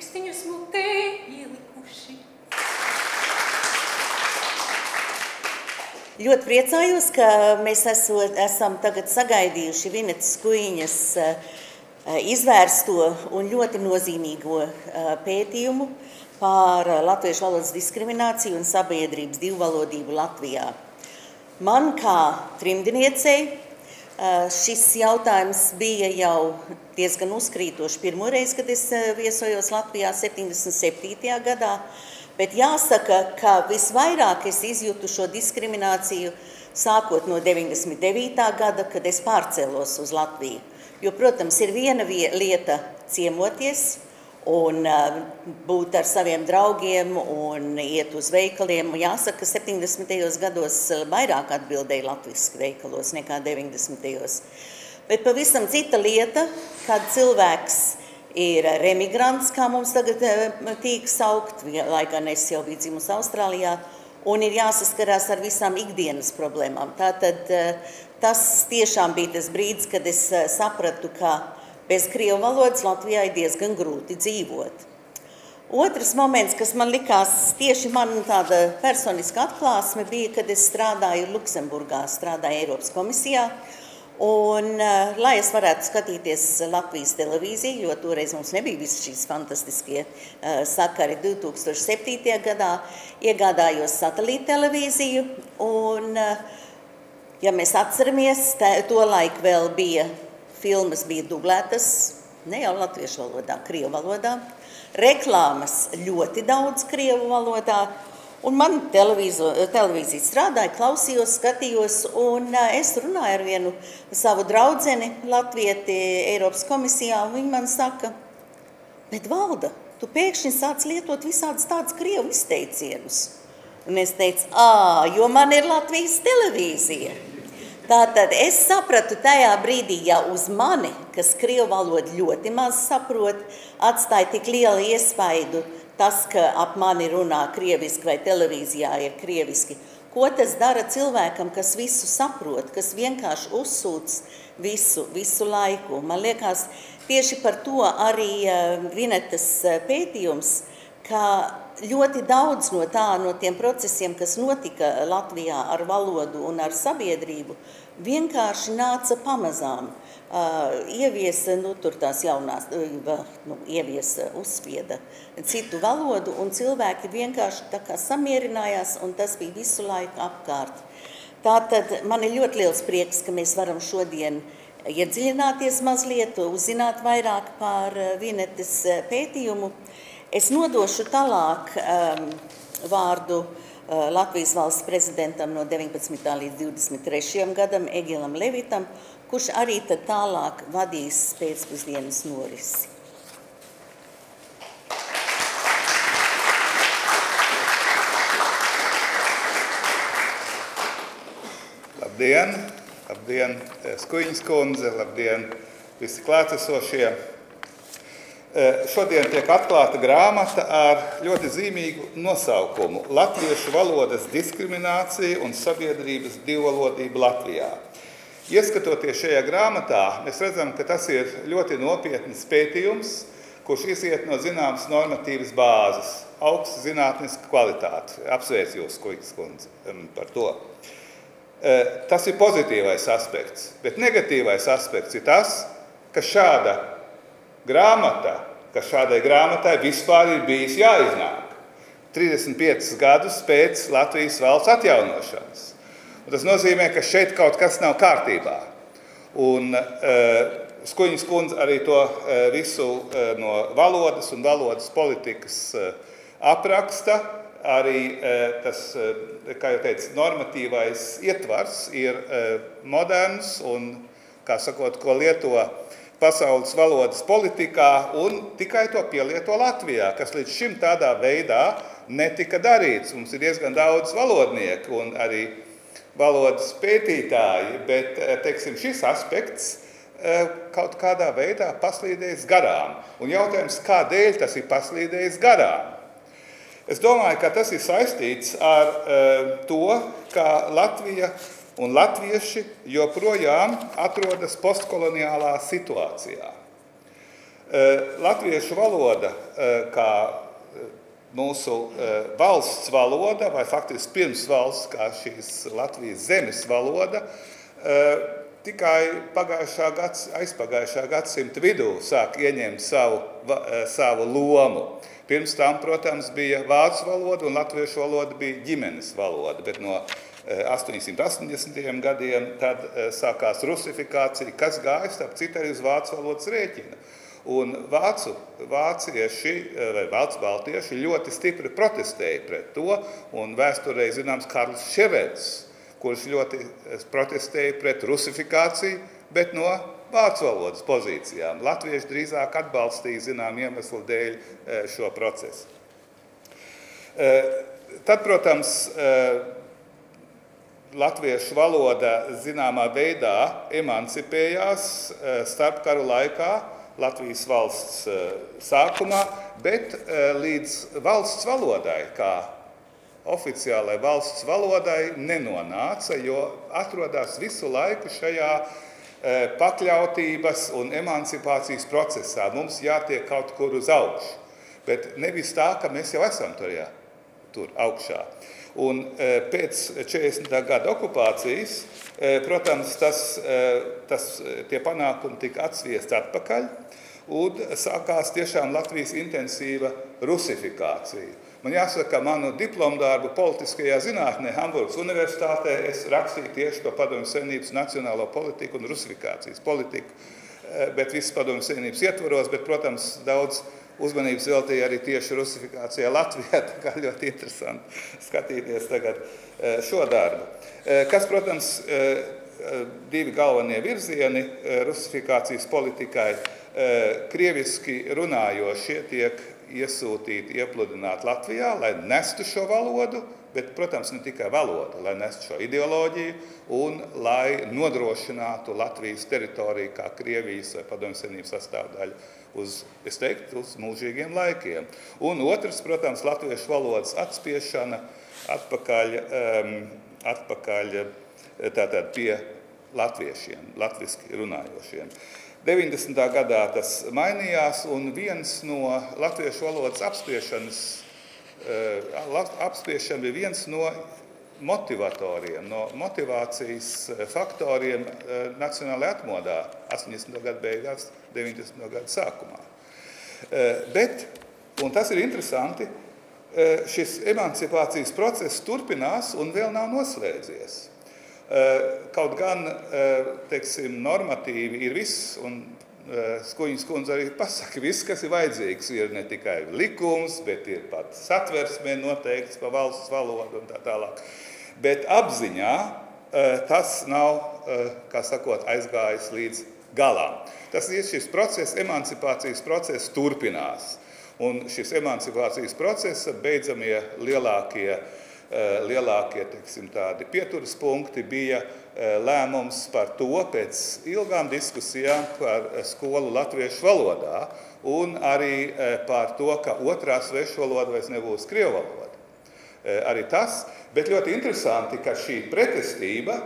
pirkstiņus mutē ielikuši. Ļoti priecājos, ka mēs esam tagad sagaidījuši Vinetas Skujiņas izvērsto un ļoti nozīmīgo pētījumu par latviešu valodas diskrimināciju un sabiedrības divvalodību Latvijā. Man kā trimdniecei šis jautājums bija jau diezgan uzkrītoši pirmoreiz, kad es viesojos Latvijā 77. gadā, bet jāsaka, ka visvairāk es izjūtu šo diskrimināciju sākot no 99. gada, kad es pārcēlos uz Latviju. Jo, protams, ir viena lieta ciemoties un būt ar saviem draugiem un iet uz veikaliem. Jāsaka, ka 70. gados vairāk atbildēja latviski veikalos nekā 90. Bet pavisam cita lieta, kad cilvēks ir remigrants, kā mums tagad tīk saukt, lai gan es jau biju dzimusi Austrālijā, un ir jāsaskarās ar visām ikdienas problēmām. Tātad tas tiešām bija tas brīdis, kad es sapratu, ka bez krievu valodas Latvijā ir diezgan grūti dzīvot. Otrs moments, kas man likās tieši man tāda personiska atklāsme, bija, kad es strādāju Luksemburgā, strādāju Eiropas komisijā, un lai es varētu skatīties Latvijas televīziju, jo toreiz mums nebija visi šīs fantastiskie sakari 2007. gadā, iegādājos satelīta televīziju, un, ja mēs atceramies, to laiku vēl bija filmas bija dublētas, ne jau latviešu valodā, krievu valodā, reklāmas ļoti daudz krievu valodā, un man televīzija strādāja, klausījos, skatījos, un es runāju ar vienu savu draudzeni latvieti Eiropas komisijā, un viņi man saka, bet Valda, tu pēkšņi sāc lietot visādas tādas krievu izteicienus. Un es teicu, jo man ir Latvijas televīzija. Tātad es sapratu tajā brīdī, ja uz mani, kas krievu valodu ļoti maz saprot, atstāja tik lielu iespaidu tas, ka ap mani runā krieviski vai televīzijā ir krieviski. Ko tas dara cilvēkam, kas visu saprot, kas vienkārši uzsūc visu laiku? Man liekas, tieši par to arī Vinetas pētījums, ka ļoti daudz no tiem procesiem, kas notika Latvijā ar valodu un ar sabiedrību, vienkārši nāca pamazām. Ieviesa, tur tās jaunās, uzspieda citu valodu, un cilvēki vienkārši tā kā samierinājās, un tas bija visu laiku apkārt. Tātad man ir ļoti liels prieks, ka mēs varam šodien iedziļināties mazliet, uzzināt vairāk par Vinetas pētījumu. Es nodošu tālāk vārdu Latvijas valsts prezidentam no 19. līdz 23. gadam, Egilam Levitam, kurš arī tad tālāk vadīs pēcpusdienas norisi. Labdien! Labdien, Skujiņas kundze! Labdien, visi klātesošie! Šodien tiek atklāta grāmata ar ļoti zīmīgu nosaukumu Latviešu valodas diskriminācija un sabiedrības divvalodība Latvijā. Ieskatoties šajā grāmatā, mēs redzam, ka tas ir ļoti nopietns pētījums, kurš iziet no zināmas normatīvas bāzes, augsta zinātniska kvalitāte. Apsveicu jūs, Skujiņas kundze, par to. Tas ir pozitīvais aspekts, bet negatīvais aspekts ir tas, ka šādai grāmatai vispār ir bijis jāiznāk 35 gadus pēc Latvijas valsts atjaunošanas. Un tas nozīmē, ka šeit kaut kas nav kārtībā. Un Skujiņas kundze arī to visu no valodas un valodas politikas apraksta. Arī tas, kā jau teicu, normatīvais ietvars ir moderns un, kā sakot, ko lieto pasaules valodas politikā un tikai to pielieto Latvijā, kas līdz šim tādā veidā netika darīts. Mums ir diezgan daudz valodnieku un arī valodas pētītāji, bet, teiksim, šis aspekts kaut kādā veidā paslīdējis garām. Un jautājums, kādēļ tas ir paslīdējis garām? Es domāju, ka tas ir saistīts ar to, ka Latvija un latvieši joprojām atrodas postkoloniālā situācijā. Latviešu valoda kā mūsu valsts valoda, vai faktiski pirms valsts kā šīs Latvijas zemes valoda, tikai aizpagājušā gadsimta vidū sāk ieņemt savu lomu. Pirms tam, protams, bija vācu valoda un latviešu valoda bija ģimenes valoda, bet no 880. gadiem tad sākās rusifikācija, kas gāja starp citu arī uz vācu valodas rēķina. Un vācieši vai vācu baltieši ļoti stipri protestēja pret to, un vēsturē zināms Karls Ševets, kurš ļoti protestēja pret rusifikāciju, bet no vācu valodas pozīcijām. Latvieši drīzāk atbalstīja zinām iemeslu dēļ šo procesu. Tad, protams, latviešu valoda zināmā veidā emancipējās starpkaru laikā, Latvijas valsts sākumā, bet līdz valsts valodai, kā oficiālai valsts valodai, nenonāca, jo atrodas visu laiku šajā pakļautības un emancipācijas procesā. Mums jātiek kaut kur uz augšu, bet nevis tā, ka mēs jau esam tur augšā. Un pēc 40. gada okupācijas, protams, tie panākumi tika atsviesti atpakaļ, un sākās tiešām Latvijas intensīva rusifikācija. Man jāsaka, manu diplomdarbu politiskajā zinātnē Hamburgas universitātē es rakstīju tieši par Padomju Savienības nacionālo politiku un rusifikācijas politiku, bet visas Padomju Savienības ietvaros, bet, protams, daudz uzmanības veltīja arī tieši rusifikācijā Latvijā, tā kā ļoti interesanti skatīties tagad šo darbu. Kas, protams, divi galvenie virzieni rusifikācijas politikai, krieviski runājošie tiek iesūtīti, iepludināti Latvijā, lai nestu šo valodu, bet, protams, ne tikai valodu, lai nestu šo ideoloģiju un lai nodrošinātu Latvijas teritoriju kā Krievijas vai Padomju Savienības sastāvdaļu uz mūžīgiem laikiem. Un otrs, protams, latviešu valodas atspiešana atpakaļ tātad pie latviešiem, latviski runājošiem. 90. gadā tas mainījās, un viens no latviešu valodas apspiešana bija viens no motivatoriem, no motivācijas faktoriem nacionālajā atmodā 80. gada beigās, 90. gada sākumā. Bet, un tas ir interesanti, šis emancipācijas process turpinās un vēl nav noslēdzies. Kaut gan, teiksim, normatīvi ir viss, un Skuņas kundze arī pasaka, viss, kas ir vajadzīgs, ir ne tikai likums, bet ir pat satversmē noteikts par valsts valodu un tā tālāk. Bet apziņā tas nav, kā sakot, aizgājis līdz galām. Tas ir šis process, emancipācijas process turpinās. Un šis emancipācijas procesa beidzamie lielākie, teiksim, tādi pieturas punkti bija lēmums par to pēc ilgām diskusijām par skolu latviešu valodā un arī par to, ka otrā svešu valoda vairs nebūs krievu valoda. Arī tas, bet ļoti interesanti, ka šī pretestība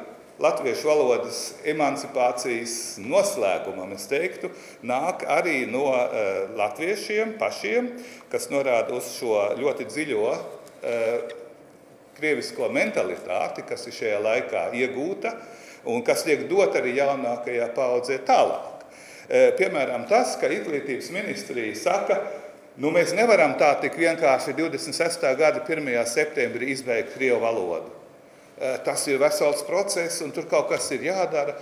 latviešu valodas emancipācijas noslēgumam, es teiktu, nāk arī no latviešiem pašiem, kas norāda uz šo ļoti dziļo krievisko mentalitāti, kas ir šajā laikā iegūta un kas tiek dot arī jaunākajā paaudzē tālāk. Piemēram, tas, ka Izglītības ministrija saka, mēs nevaram tā tik vienkārši 26. gada 1. septembrī izbeigt krievu valodu. Tas ir vesels process un tur kaut kas ir jādara.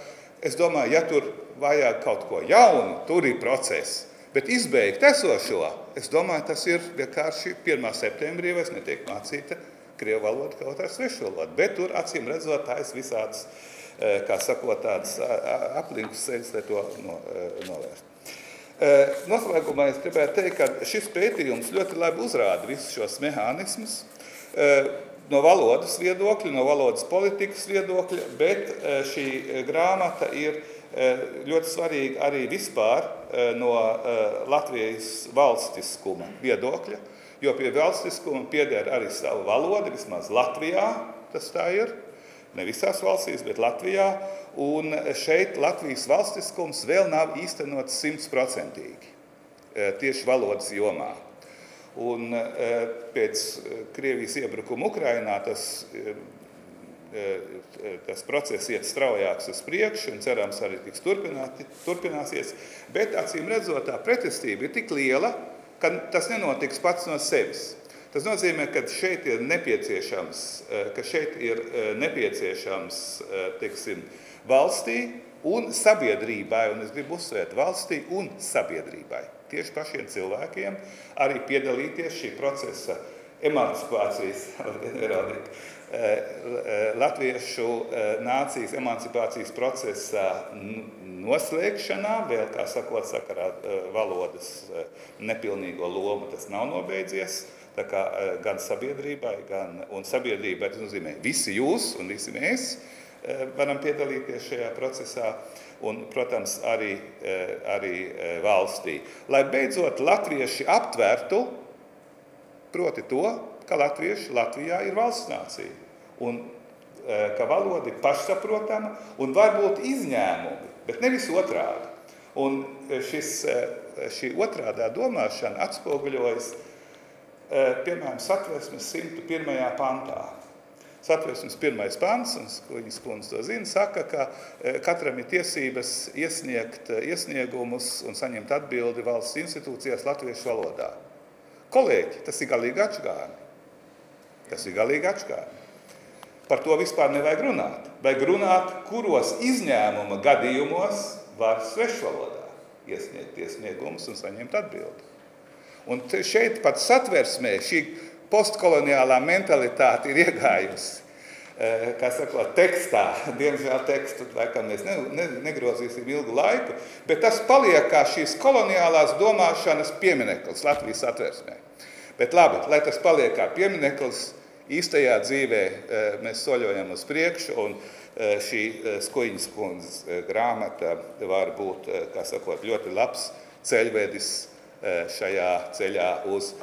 Es domāju, ja tur vajag kaut ko jaunu, tur ir process. Bet izbeigt esošo, es domāju, tas ir vienkārši 1. septembrī vairs netiek mācīta krievu valoda, kā otrā svešu valoda. Bet tur, acīm redzot, taisa visādas, kā sakot, tādas aplinkus ceļus, lai to novērst. Noslēgumā es gribētu teikt, ka šis pētījums ļoti labi uzrāda visus šos mehānismus no valodas viedokļa, no valodas politikas viedokļa, bet šī grāmata ir ļoti svarīga arī vispār no Latvijas valstiskuma viedokļa, jo pie valstiskuma pieder arī sava valoda, vismaz Latvijā tas tā ir, ne visās valstīs, bet Latvijā, un šeit Latvijas valstiskums vēl nav īstenots 100%. tieši valodas jomā. Un pēc Krievijas iebrukuma Ukrainā tas process iet straujāks uz priekšu un cerams arī tiks turpināsies, bet acīm redzot tā pretestība ir tik liela, ka tas nenotiks pats no sevis. Tas nozīmē, ka šeit ir nepieciešams, teiksim, valstī un sabiedrībai, un es gribu uzsvērt valstī un sabiedrībai, tieši pašiem cilvēkiem, arī piedalīties šī procesa emancipācijas, latviešu nācijas emancipācijas procesa noslēgšanā, vēl, kā sakot, sakarā valodas nepilnīgo lomu, tas nav nobeidzies. Tā kā gan sabiedrībai, un sabiedrībai, tas nozīmē visi jūs un visi mēs varam piedalīties šajā procesā un, protams, arī valstī. Lai beidzot latvieši aptvertu, proti to, ka latvieši Latvijā ir valsts nācija un ka valoda ir pašsaprotama un varbūt izņēmumi, bet nevis otrādi. Un šī otrādā domāšana atspoguļojas piemēram, Satversmes 101. pantā. Satversmes 1. pants, un Skuiņas kundze to zina, saka, ka katram ir tiesības iesniegt iesniegumus un saņemt atbildi valsts institūcijās latviešu valodā. Kolēģi, tas ir galīgi atšķirīgi. Par to vispār nevajag runāt. Vajag runāt, kuros izņēmuma gadījumos var svešvalodā iesniegt iesniegumus un saņemt atbildi. Un šeit pat Satversmē šī postkoloniālā mentalitāte ir iegājusi, kā sakot, tekstā. Diemžēl tekstu laikam mēs negrozīsim ilgu laiku, bet tas paliek kā šīs koloniālās domāšanas piemineklis Latvijas Satversmē. Bet labi, lai tas paliek kā piemineklis, īstajā dzīvē mēs soļojam uz priekšu, un šī Skuiņas kundzes grāmata var būt, kā sakot, ļoti labs ceļvedis šajā ceļā uz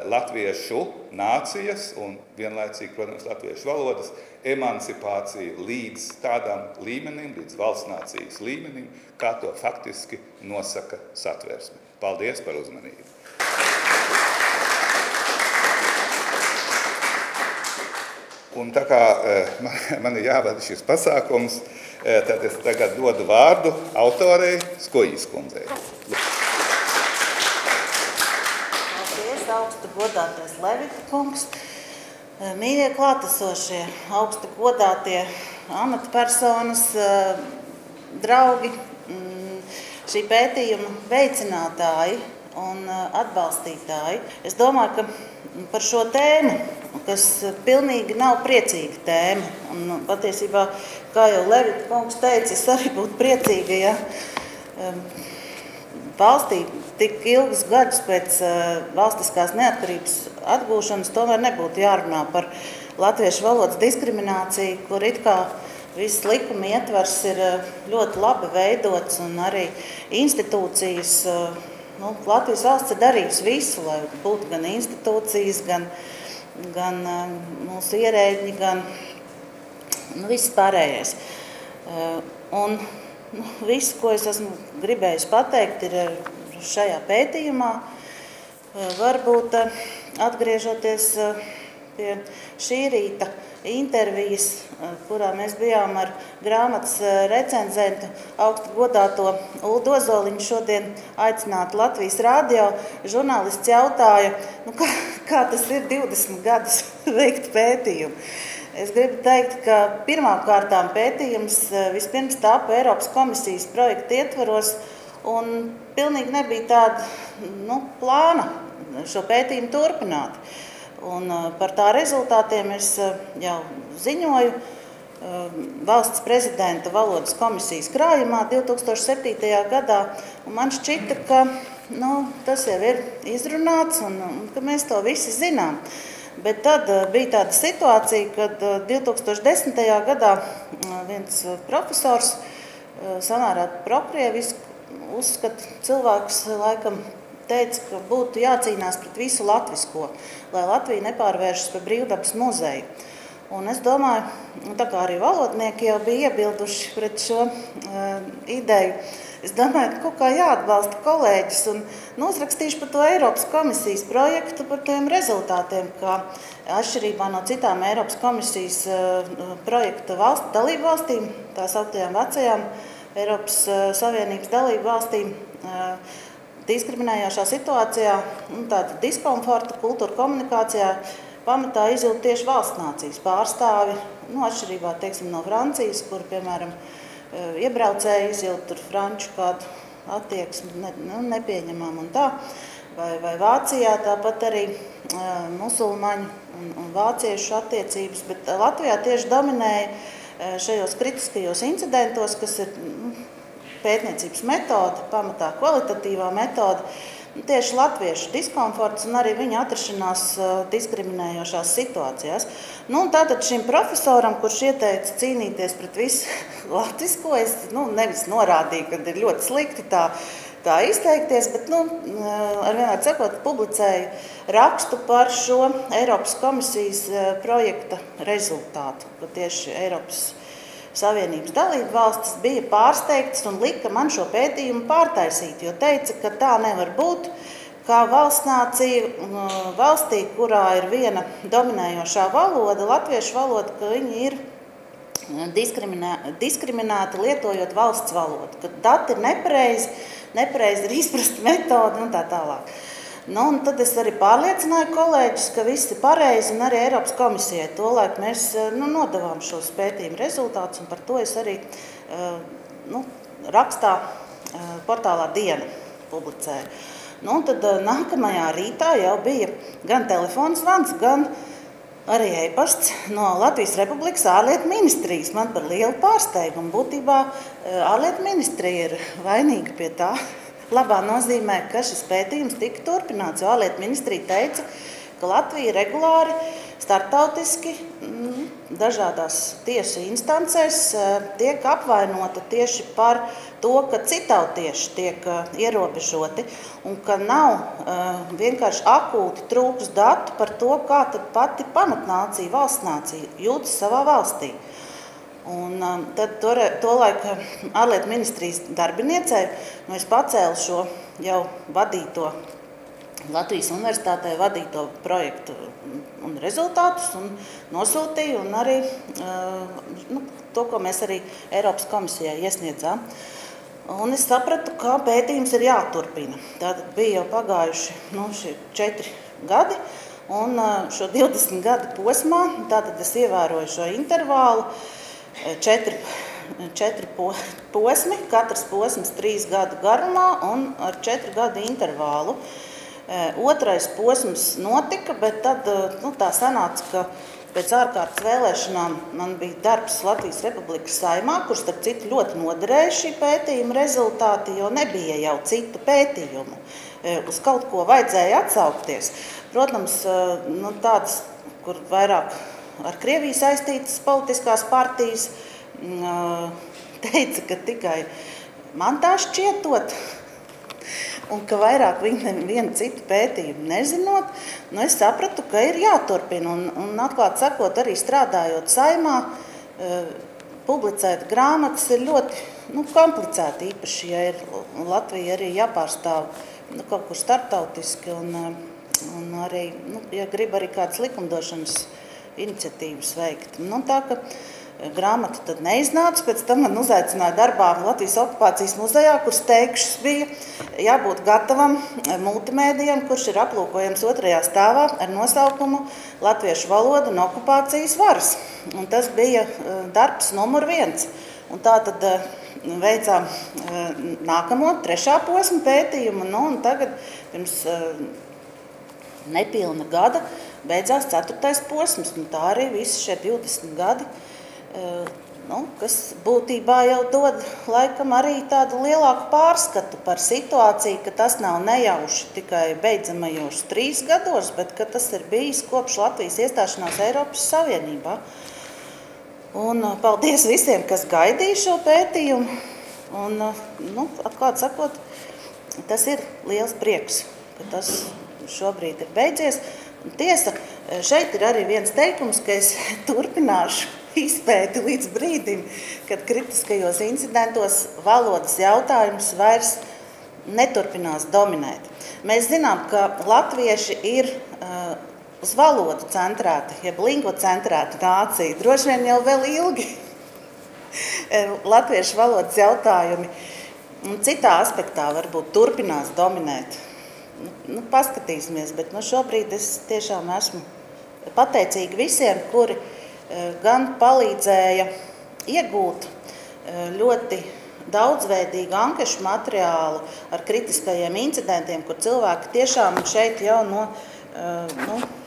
latviešu nācijas un vienlaicīgi, protams, latviešu valodas emancipāciju līdz tādam līmenim, līdz valsts nācijas līmenim, kā to faktiski nosaka Satversme. Paldies par uzmanību! Un tā kā man ir jāvada šis pasākums, tad es tagad dodu vārdu autorei Skuiņas kundzei. Augstu godātais Levita kungs, mīļie klātesošie, augstu godātie amatpersonas, draugi, šī pētījuma veicinātāji un atbalstītāji. Es domāju, ka par šo tēmu, kas pilnīgi nav priecīga tēma, un patiesībā, kā jau Levita kungs teica, es arī būtu priecīga, ja valstī tik ilgus gadus pēc valstiskās neatkarības atgūšanas tomēr nebūtu jārunā par latviešu valodas diskrimināciju, kur it kā viss likuma ietvars ir ļoti labi veidots un arī institūcijas, Latvijas valsts ir darījusi visu, lai būtu gan institūcijas, gan mūsu ierēģi, gan viss pārējais. Un viss, ko es esmu gribējusi pateikt, ir šajā pētījumā, varbūt atgriežoties pie šī rīta intervijas, kurā mēs bijām ar grāmatas recenzentu augstu godāto Uldu Ozoliņu šodien aicināt Latvijas radio. Žurnālists jautāja, kā tas ir 20 gadus veikt pētījumu. Es gribu teikt, ka pirmkārtām pētījums vispirms tāpa Eiropas komisijas projekta ietvaros, un pilnīgi nebija tāda plāna šo pētījumu turpināt. Un par tā rezultātiem es jau ziņoju valsts prezidenta valodas komisijas krājumā 2007. gadā. Un man šķita, ka tas jau ir izrunāts un ka mēs to visi zinām. Bet tad bija tāda situācija, kad 2010. gadā viens profesors samērā prokrievisku uzskata cilvēks laikam teica, ka būtu jācīnās pret visu latvisko, lai Latvija nepārvēršas par brīvdabas muzeju. Un es domāju, tā kā arī valodnieki jau bija iebilduši pret šo ideju, es domāju, ka kaut kā jāatbalsta kolēģis un uzrakstīšu par to Eiropas komisijas projektu par tiem rezultātiem, kā atšķirībā no citām Eiropas komisijas projekta dalību valstīm, tā sauktajām vecajām Eiropas Savienības dalību valstīm, diskriminējošā situācijā, tāda diskomforta kultūra komunikācijā, pamatā izjūt tieši valsts nācijas pārstāvi, atšķirībā, teiksim, no Francijas, kur, piemēram, iebraucēji izjūt tur franču kādu attieksmi nepieņemam un tā, vai Vācijā tāpat arī musulmaņu un vāciešu attiecības, bet Latvijā tieši dominēja šajos kritiskajos incidentos, kas ir pētniecības metode, pamatā kvalitatīvā metode, tieši latviešu diskomforts un arī viņa atrašanās diskriminējošās situācijās. Tātad šim profesoram, kurš ieteica cīnīties pret visu latvisko, es nevis norādīju, ka ir ļoti slikti tā izteikties, bet arvienāk sakot, publicēju rakstu par šo Eiropas komisijas projekta rezultātu, ka tieši Eiropas Savienības dalību valstis bija pārsteigtas un lika man šo pētījumu pārtaisīt, jo teica, ka tā nevar būt, kā valstnācija valstī, kurā ir viena dominējošā valoda, latviešu valoda, ka viņi ir diskriminēti lietojot valsts valodu, ka dati ir nepareizi ir izprast metodi un tā tālāk. Tad es arī pārliecināju kolēģus, ka viss ir pareizi, un arī Eiropas komisijai tolaik mēs nodevām šos pētījumu rezultātus, un par to es arī rakstā portālā Diena publicēju. Tad nākamajā rītā jau bija gan telefons zvans, gan arī e-pasts no Latvijas Republikas ārlietu ministrijas. Man par lielu pārsteigumu. Būtībā ārlietu ministrija ir vainīga pie tā. Labā nozīmē, ka šis pētījums tika turpināts, jo ārlietu ministrija teica, ka Latvija regulāri starptautiski dažādās tiesu instancēs tiek apvainota tieši par to, ka citautieši tiek ierobežoti un ka nav vienkārši akūti trūks datu par to, kā tad pati pamatnācija, valstnācija jūtas savā valstī. Un tad tolaik ārlietu ministrijas darbiniecei es pacēlu šo jau vadīto, Latvijas universitātē vadīto projektu un rezultātus un nosūtīju un arī to, ko mēs arī Eiropas komisijai iesniedzām. Un es sapratu, ka pētījums ir jāturpina. Tātad bija jau pagājuši šie 4 gadi un šo 20 gadu posmā, tātad es ievēroju šo intervālu, 4 posmi, katrs posms 3 gadu garumā un ar 4 gadu intervālu. Otrais posms notika, bet tad tā sanāca, ka pēc ārkārtas vēlēšanām man bija darbs Latvijas Republikas Saeimā, kur starp citu ļoti noderēja šī pētījuma rezultāti, jo nebija jau citu pētījumu. Uz kaut ko vajadzēja atsaukties. Protams, tādas, kur vairāk ar Krieviju saistītas politiskās partijas teica, ka tikai man tā šķietot un ka vairāk viņi nevienu citu pētījumu nezinot, es sapratu, ka ir jāturpina. Un atklāt sakot, arī strādājot Saeimā, publicēt grāmatas ir ļoti komplicēti, īpaši, ja ir Latvija arī jāpārstāv kaut kur starptautiski un arī, ja grib arī kādas likumdošanas iniciatīvas veikt. Tā, ka grāmata tad neiznāca, pēc tam man uzaicināja darbā Latvijas okupācijas muzejā, kur steigšs bija jābūt gatavam multimēdijam, kurš ir aplūkojams 2. stāvā ar nosaukumu Latviešu valoda un okupācijas varas. Un tas bija darbs numur 1. Un tā tad veicām nākamo 3. posmu pētījumu, un tagad pirms nepilna gada beidzās 4. posms. Tā arī visi šie 20 gadi, kas būtībā jau dod laikam arī tādu lielāku pārskatu par situāciju, ka tas nav nejauši tikai beidzamajos 3 gados, bet ka tas ir bijis kopš Latvijas iestāšanās Eiropas Savienībā. Un paldies visiem, kas gaidīja šo pētījumu. Un, atklāt sakot, tas ir liels prieks, ka tas šobrīd ir beidzies. Tiesa, Šeit ir arī viens teikums, ka es turpināšu izpēti līdz brīdim, kad kritiskajos incidentos valodas jautājums vairs neturpinās dominēt. Mēs zinām, ka latvieši ir uz valodu centrēta, jeb lingvocentrēta nācija. Droši vien jau vēl ilgi latviešu valodas jautājumi citā aspektā varbūt turpinās dominēt. Paskatīsimies, bet šobrīd es tiešām esmu pateicīga visiem, kuri gan palīdzēja iegūt ļoti daudzveidīgu ankešu materiālu ar kritiskajiem incidentiem, kur cilvēki tiešām šeit jau no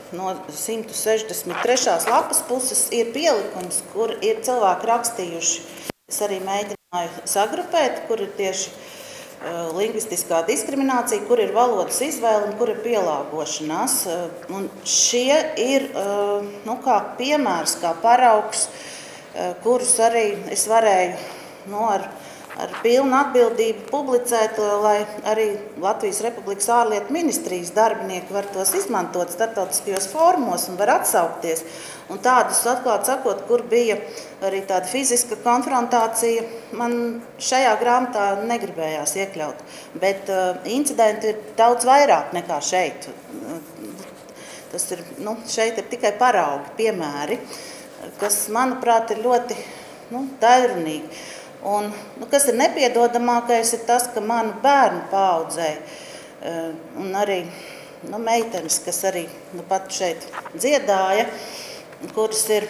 163. lapas puses ir pielikums, kur ir cilvēki rakstījuši. Es arī mēģināju sagrupēt, kur ir tieši lingvistiskā diskriminācija, kur ir valodas izvēle un kur ir pielāgošanās. Un šie ir kā piemērs, kā paraugs, kurus arī es varēju ar pilnu atbildību publicēt, lai arī Latvijas Republikas ārlietu ministrijas darbinieki var tos izmantot starptautiskajos fórumos un var atsaukties. Un tādus, atklāt sakot, kur bija arī tāda fiziska konfrontācija, man šajā grāmatā negribējās iekļaut. Bet incidenti ir daudz vairāk nekā šeit. Tas ir, šeit ir tikai paraugi, piemēri, kas, manuprāt, ir ļoti daļrunīgi. Un, kas ir nepiedodamākais, ir tas, ka manu bērnu paaudzē un arī meitenes, kas arī pat šeit dziedāja, kuras ir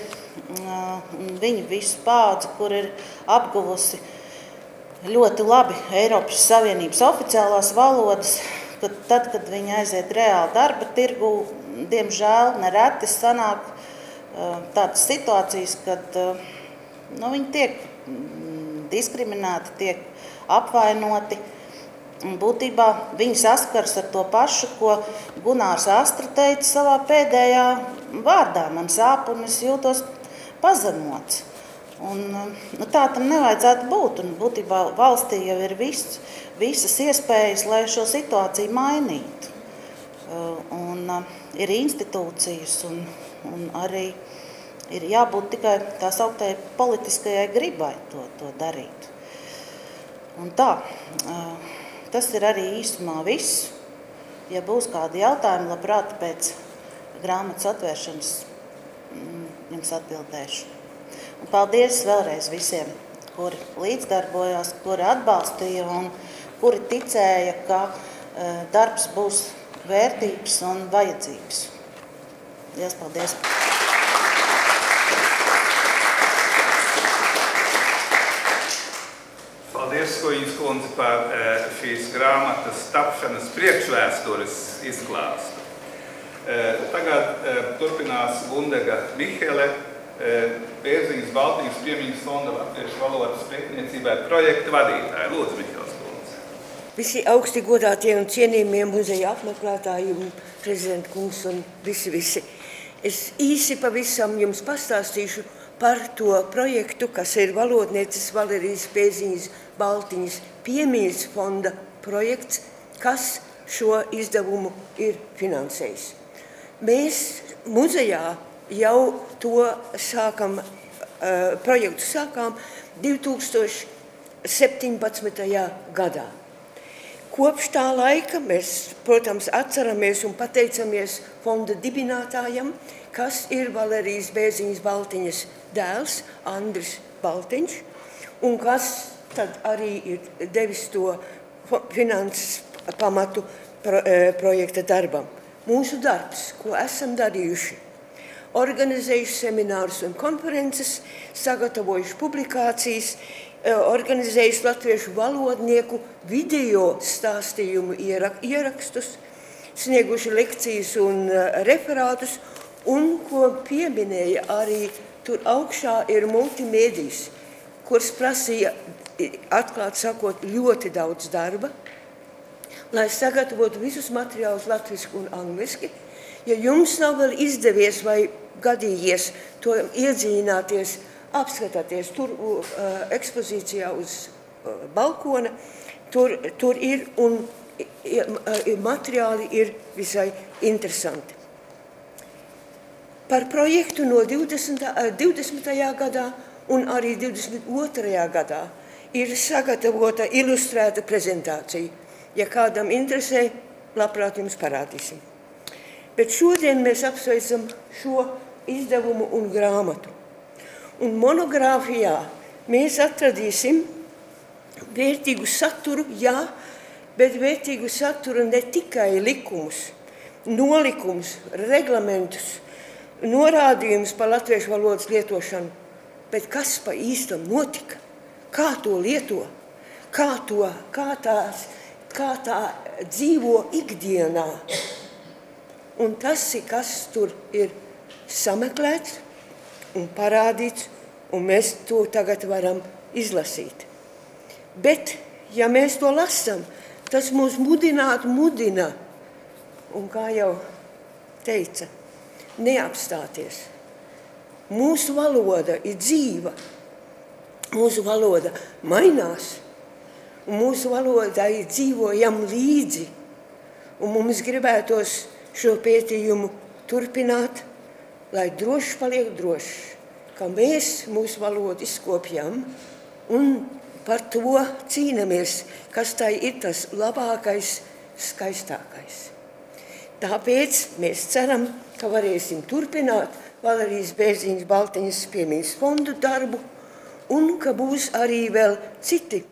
viņa visu paudzi, kur ir apguvusi ļoti labi Eiropas Savienības oficiālās valodas, tad, kad viņi aiziet reāli darba tirgu, diemžēl nereti sanāk tādas situācijas, kad viņi tiek diskriminēti, tiek apvainoti. Būtībā viņi saskars ar to pašu, ko Gunārs Astra teica savā pēdējā vārdā. Man sāp un es jūtos pazemots. Un, tā tam nevajadzētu būt. Un būtībā valstī jau ir visas iespējas, lai šo situāciju mainītu. Un ir institūcijas un arī ir jābūt tikai tā sauktajai politiskajai gribai to darīt. Un tā, tas ir arī īsumā viss. Ja būs kādi jautājumi, labprāt pēc grāmatas atvēršanas jums atbildēšu. Un paldies vēlreiz visiem, kuri līdzdarbojās, kuri atbalstīja un kuri ticēja, ka darbs būs vērtīgs un vajadzīgs. Liels paldies! Paldies, Skujiņas kundze, par šīs grāmatas tapšanas priekšvēstures izklāstu. Tagad turpinās Gundega Mihele, Bērziņas Baltiņas piemiņas fonda latviešu valodas pētniecībai projekta vadītāja. Lūdzu, Mihels kundze. Visi augsti godātie un cienījamie muzeja apmeklētāji un prezidenta kungs un visi. Es īsi pavisam jums pastāstīšu par to projektu, kas ir valodnieces Valerijas Bērziņas Baltiņas piemiņas fonda projekts, kas šo izdevumu ir finansējis. Mēs muzejā jau to projektu sākām 2017. gadā. Kopš tā laika mēs, protams, atceramies un pateicamies fonda dibinātājam, kas ir Valerijas Bērziņas Baltiņas dēls, Andris Baltiņš, un kas tad arī ir devis to finanses pamatu projekta darbam. Mūsu darbs, ko esam darījuši, organizējuši seminārus un konferences, sagatavojuši publikācijas, organizējuši latviešu valodnieku video stāstījumu ierakstus, snieguši lekcijas un referātus, un ko pieminēja arī tur augšā ir multimēdijas, kuras prasīja, atklāt sakot, ļoti daudz darba, lai sagatavotu visus materiālus latviski un angliski. Ja jums nav vēl izdevies vai gadījies to iedziļināties, apskatāties tur ekspozīcijā uz balkona, tur ir un materiāli ir visai interesanti. par projektu no 20. gadā un arī 22. gadā ir sagatavota ilustrēta prezentācija. Ja kādam interesē, labprāt jums parādīsim. Bet šodien mēs apsveicam šo izdevumu un grāmatu. Un monogrāfijā mēs atradīsim vērtīgu saturu, jā, bet vērtīgu saturu ne tikai likumus, nolikumus, reglamentus, norādījumus par latviešu valodas lietošanu, bet kas pa īstam notika, kā to lieto, kā tā dzīvo ikdienā. Un tas ir, kas tur ir sameklēts un parādīts, un mēs to tagad varam izlasīt. Bet, ja mēs to lasām, tas mūs mudina, un kā jau teica, neapstāties. Mūsu valoda ir dzīva, mūsu valoda mainās, un mūsu valodā ir dzīvojam līdzi, un mums gribētos šo pētījumu turpināt, lai droši paliek droši, ka mēs mūsu valodu izkopjam un par to cīnamies, kas tai ir tas labākais, skaistākais. Tāpēc mēs ceram, ka varēsim turpināt Valerijas Bērziņas-Baltiņas piemiņas fondu darbu un ka būs arī vēl citi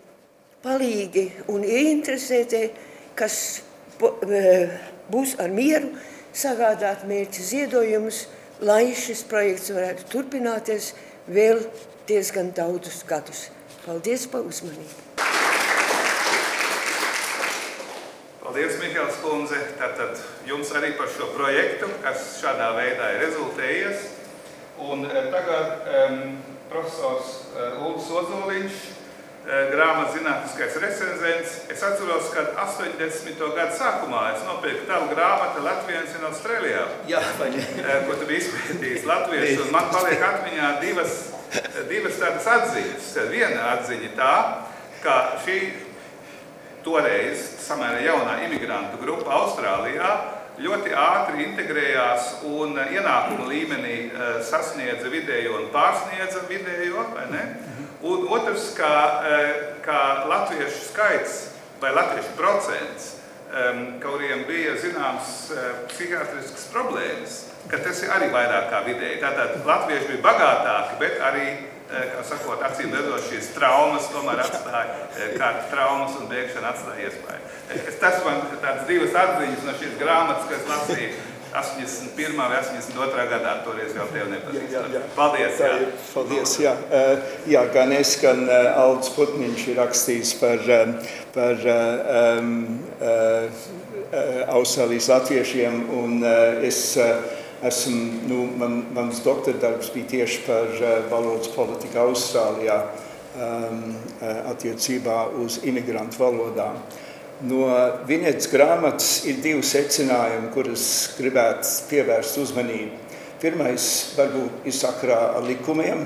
palīgi un ieinteresētie, kas būs ar mieru sagādāt mērķi ziedojumus, lai šis projekts varētu turpināties vēl diezgan daudzus gadus. Paldies par uzmanību. Paldies, Mihēls kundze. Tātad jums arī par šo projektu, kas šādā veidā ir rezultējies. Un tagad profesors Ulris Ozoliņš, grāmatas zinātniskais recenzents. Es atceros, ka 80. gadu sākumā es nopirku tavu grāmatu Latvians in Australijā. Jā, vai ne? Ko tu biji izpētījis latviešu, un man paliek atmiņā divas tādas atziņas. Viena atziņa tā, ka šī toreiz samērā jaunā imigrantu grupa Austrālijā ļoti ātri integrējās un ienākuma līmenī sasniedza vidējo un pārsniedza vidējo, vai ne? Un otrs, kā latviešu skaits vai latviešu procents, kuriem bija zināms psihiatriskas problēmas, ka tas ir arī vairāk kā vidēji. Tātad latvieši bija bagātāki, bet arī, kā sakot, acīm redzot, šīs traumas tomēr atstāja, kā traumas un bēgšana atstāja iespēju. Tas man tāds divas atziņas no šīs grāmatas, kas lasīja 81. vai 82. gadā, toreiz jau tev nepazīstam. Paldies, jā. Paldies, jā. Jā, gan es, gan Aldis Putniņš ir rakstījis par Austrālijas latviešiem, un mans doktordarbs bija tieši par valodas politiku Austrālijā attiecībā uz imigrantu valodām. No Vinetas grāmatas ir divi secinājumi, kuras gribētu pievērst uzmanību. Pirmais varbūt ir sakarā ar likumiem,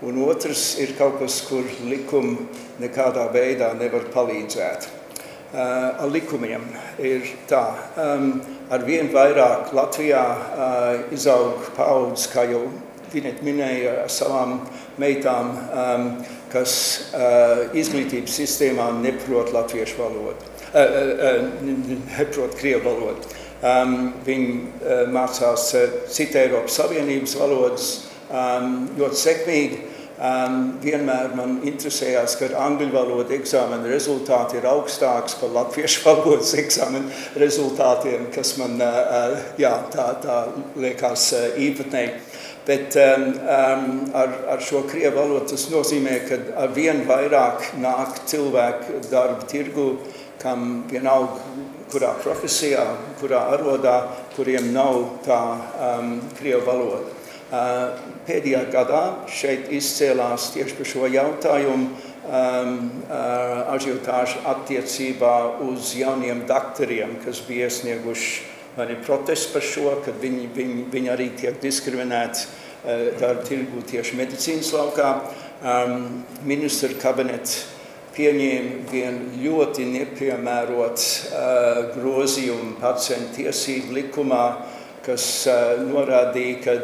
un otrs ir kaut kas, kur likumi nekādā veidā nevar palīdzēt. Ar likumiem ir tā. Arvien vairāk Latvijā izaug paudz, kā jau Vineta minēja, savām meitām, kas izglītības sistēmā neprot latviešu valodu. Neprot krievu valodu. Viņi mācās citu Eiropas Savienības valodas ļoti sekmīgi. Vienmēr man interesējās, ka angļu valoda eksāmena rezultāti ir augstāks par latviešu valodas eksāmena rezultātiem, kas man tā liekas īpatnēji. Bet ar šo krievu valodu tas nozīmē, ka arvien vairāk nāk cilvēku darba tirgu, kam vienalga, kurā profesijā, kurā arodā, kuriem nav tā krievu valoda. Pēdējā gadā šeit izcēlās tieši par šo jautājumu ažiotāžu attiecībā uz jauniem doktoriem, kas bija iesnieguši protestu par šo, kad viņi arī tiek diskriminēti darba tirgu tieši medicīnas laukā. Ministra kabinets pieņēma vienu ļoti nepiemērotu grozījumu pacientu tiesību likumā, kas norādīja, ka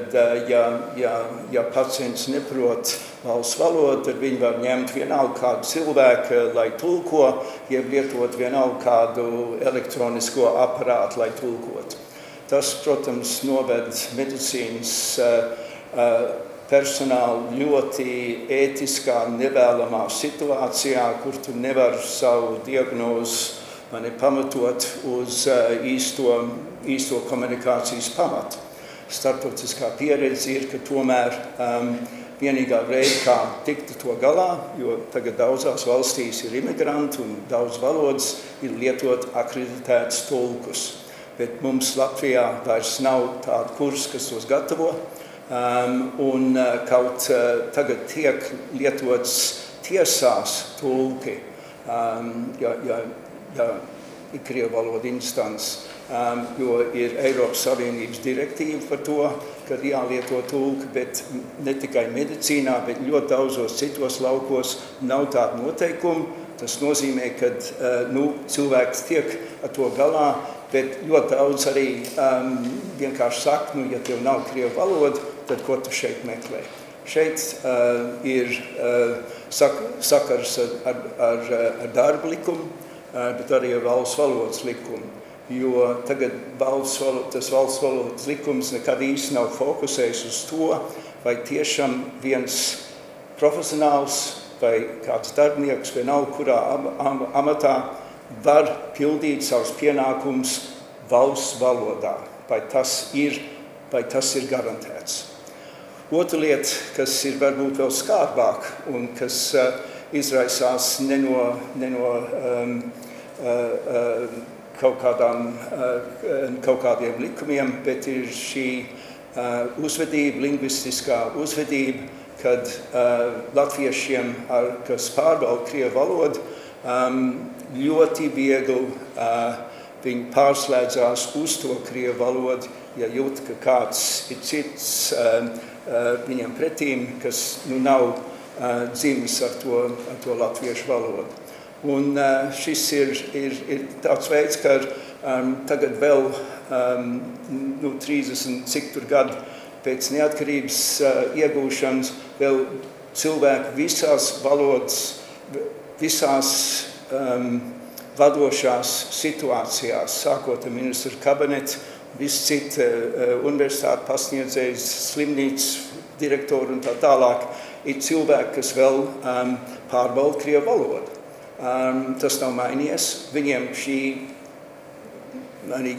ja pacients neprot valsts valodu, tad viņi var ņemt vienalga kādu cilvēku, lai tulko, jeb lietot vienalga kādu elektronisko aparātu, lai tulkotu. Tas, protams, noved medicīnas personālu ļoti ētiskā, nevēlamā situācijā, kur tu nevar savu diagnozu pamatot uz īsto komunikācijas pamatu. Starptautiskā pieredze ir, ka tomēr vienīgā veida, kā tikt to galā, jo tagad daudzās valstīs ir imigranti un daudz valodas, ir lietot akreditētus tulkus. Bet mums Latvijā vairs nav tāda kursa, kas tos gatavo, un kaut tagad tiek lietots tiesās tulki, ir krievu valoda instants, jo ir Eiropas Savienības direktīva par to, kad jālieto tulki, bet ne tikai medicīnā, bet ļoti daudzos citos laukos nav tāda noteikuma. Tas nozīmē, ka cilvēks tiek ar to galā, bet ļoti daudz arī vienkārši saka, ja tev nav krievu valoda, tad ko tu šeit meklē? Šeit ir sakars ar darba likumu, bet arī ar valsts valodas likumu. Jo tagad tas valsts valodas likums nekad īsti nav fokusējis uz to, vai tiešām viens profesionāls vai kāds darbinieks vienalga kurā amatā var pildīt savus pienākumus valsts valodā, vai tas ir garantēts. Otra lieta, kas ir varbūt vēl skarbāk un kas izraisās ne no kaut kādiem likumiem, bet ir šī uzvedība, lingvistiskā uzvedība, kad latviešiem, kas pārbauda krievu valodu, ļoti viegli viņi pārslēdzās uz to krievu valodu, ja jūt, ka kāds ir cits viņam pretīm, kas nav dzimis ar to latviešu valodu. Un šis ir tāds veids, ka tagad vēl 30 cik tur gadu pēc neatkarības iegūšanas vēl cilvēki visās valodas, visās vadošās situācijās, sākot ar ministru kabinetu, viss citi universitāti pasniedzējs, slimnīcas direktori un tā tālāk, ir cilvēki, kas vēl pārbauda krievu valodu. Tas nav mainījies. Viņiem šī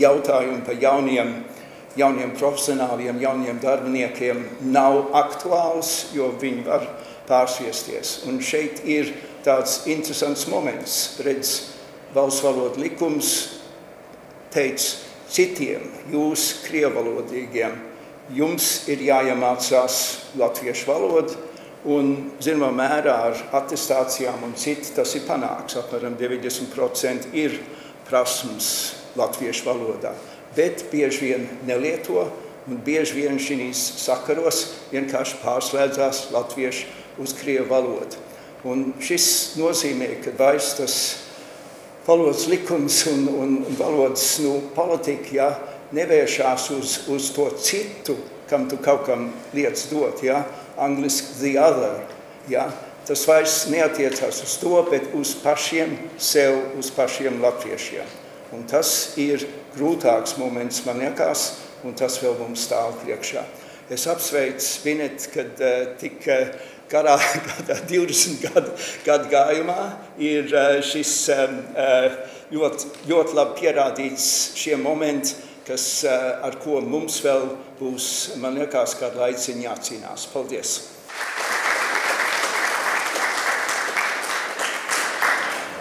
jautājumi par jauniem profesionāliem, jauniem darbiniekiem nav aktuāls, jo viņi var pārsviesties. Un šeit ir tāds interesants moments. Redz, valsts valoda likums teica citiem, jūs krievalodīgiem, jums ir jāiemācās latviešu valodu, un zināmā mērā ar attestācijām un citi tas ir panāks. Apmēram 90% ir prasmes latviešu valodā, bet bieži vien nelieto, un bieži vien šīs sakaros vienkārši pārslēdzās latviešu uz krievu valodu. Un šis nozīmē, ka vairs tas valodas likums un valodas politika nevēršās uz to citu, kam tu kaut kam liec dot, angliski the other. Tas vairs neatiecās uz to, bet uz pašiem sev, uz pašiem latviešiem. Un tas ir grūtāks moments, man liekas, un tas vēl mums stāv priekšā. Es apsveicu Vinetu, kad tik garā 20 gadu gājumā ir šis ļoti labi pierādīts šie momenti, ar ko mums vēl būs, man liekas, kādu laiciņu jācīnās. Paldies!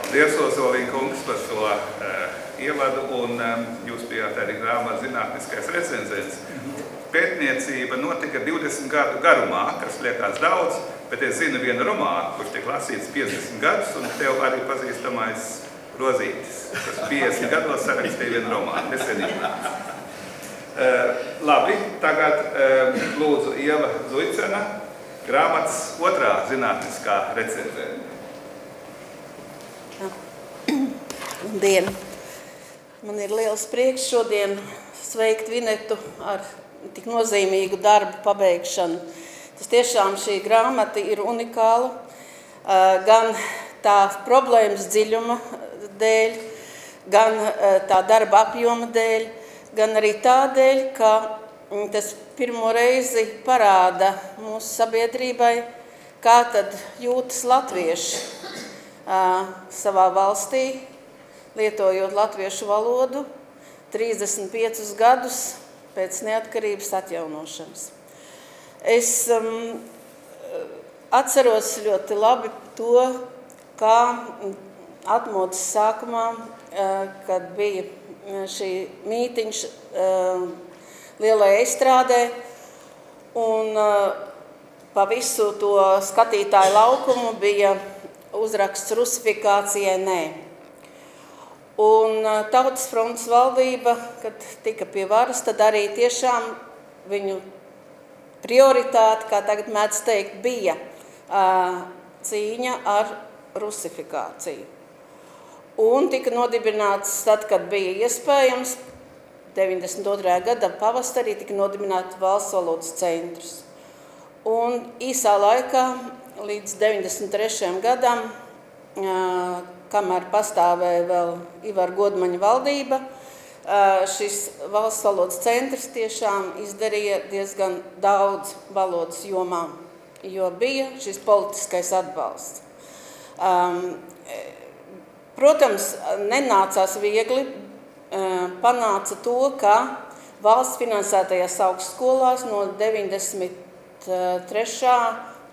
Paldies, Ozoliņa kungs, par šo ievadu, un jūs bijāt arī grāmatas zinātniskais recenzents. Pētniecība notika 20 gadu garumā, kas liekas daudz, bet es zinu vienu romānu, kurš tiek lasīts 50 gadus, un tev arī pazīstamais Rozītis, kas 50 gados sarakstīja vienu romānu. Labi, tagad lūdzu Ieva Zuicena, grāmatas otrā zinātniskā recenzente. Labdien! Man ir liels prieks šodien sveikt Vinetu ar tik nozīmīgu darbu pabeigšanu. Tas tiešām šī grāmata ir unikāla, gan tā problēmas dziļuma dēļ, gan tā darba apjoma dēļ, gan arī tādēļ, ka tas pirmo reizi parāda mūsu sabiedrībai, kā tad jūtas latvieši savā valstī, lietojot latviešu valodu 35 gadus pēc neatkarības atjaunošanas. Es atceros ļoti labi to, kā atmodas sākumā, kad bija šī mītiņš lielajā estrādē, un pa visu to skatītāju laukumu bija uzraksts rusifikācijai nē. Un Tautas frontes valdība, kad tika pie varas, tad arī tiešām viņu prioritāte, kā tagad mēdz teikt, bija cīņa ar rusifikāciju. Un tika nodibināts tad, kad bija iespējams, 92. gada pavasarī tika nodibināts valsts valodas centrs. Un īsā laikā, līdz 93. gadam, kamēr pastāvēja vēl Ivara Godmaņa valdība, šis valsts valodas centrs tiešām izdarīja diezgan daudz valodas jomā, jo bija šis politiskais atbalsts. Protams, nenācās viegli, panāca to, ka valsts finansētajās augstskolās no 93.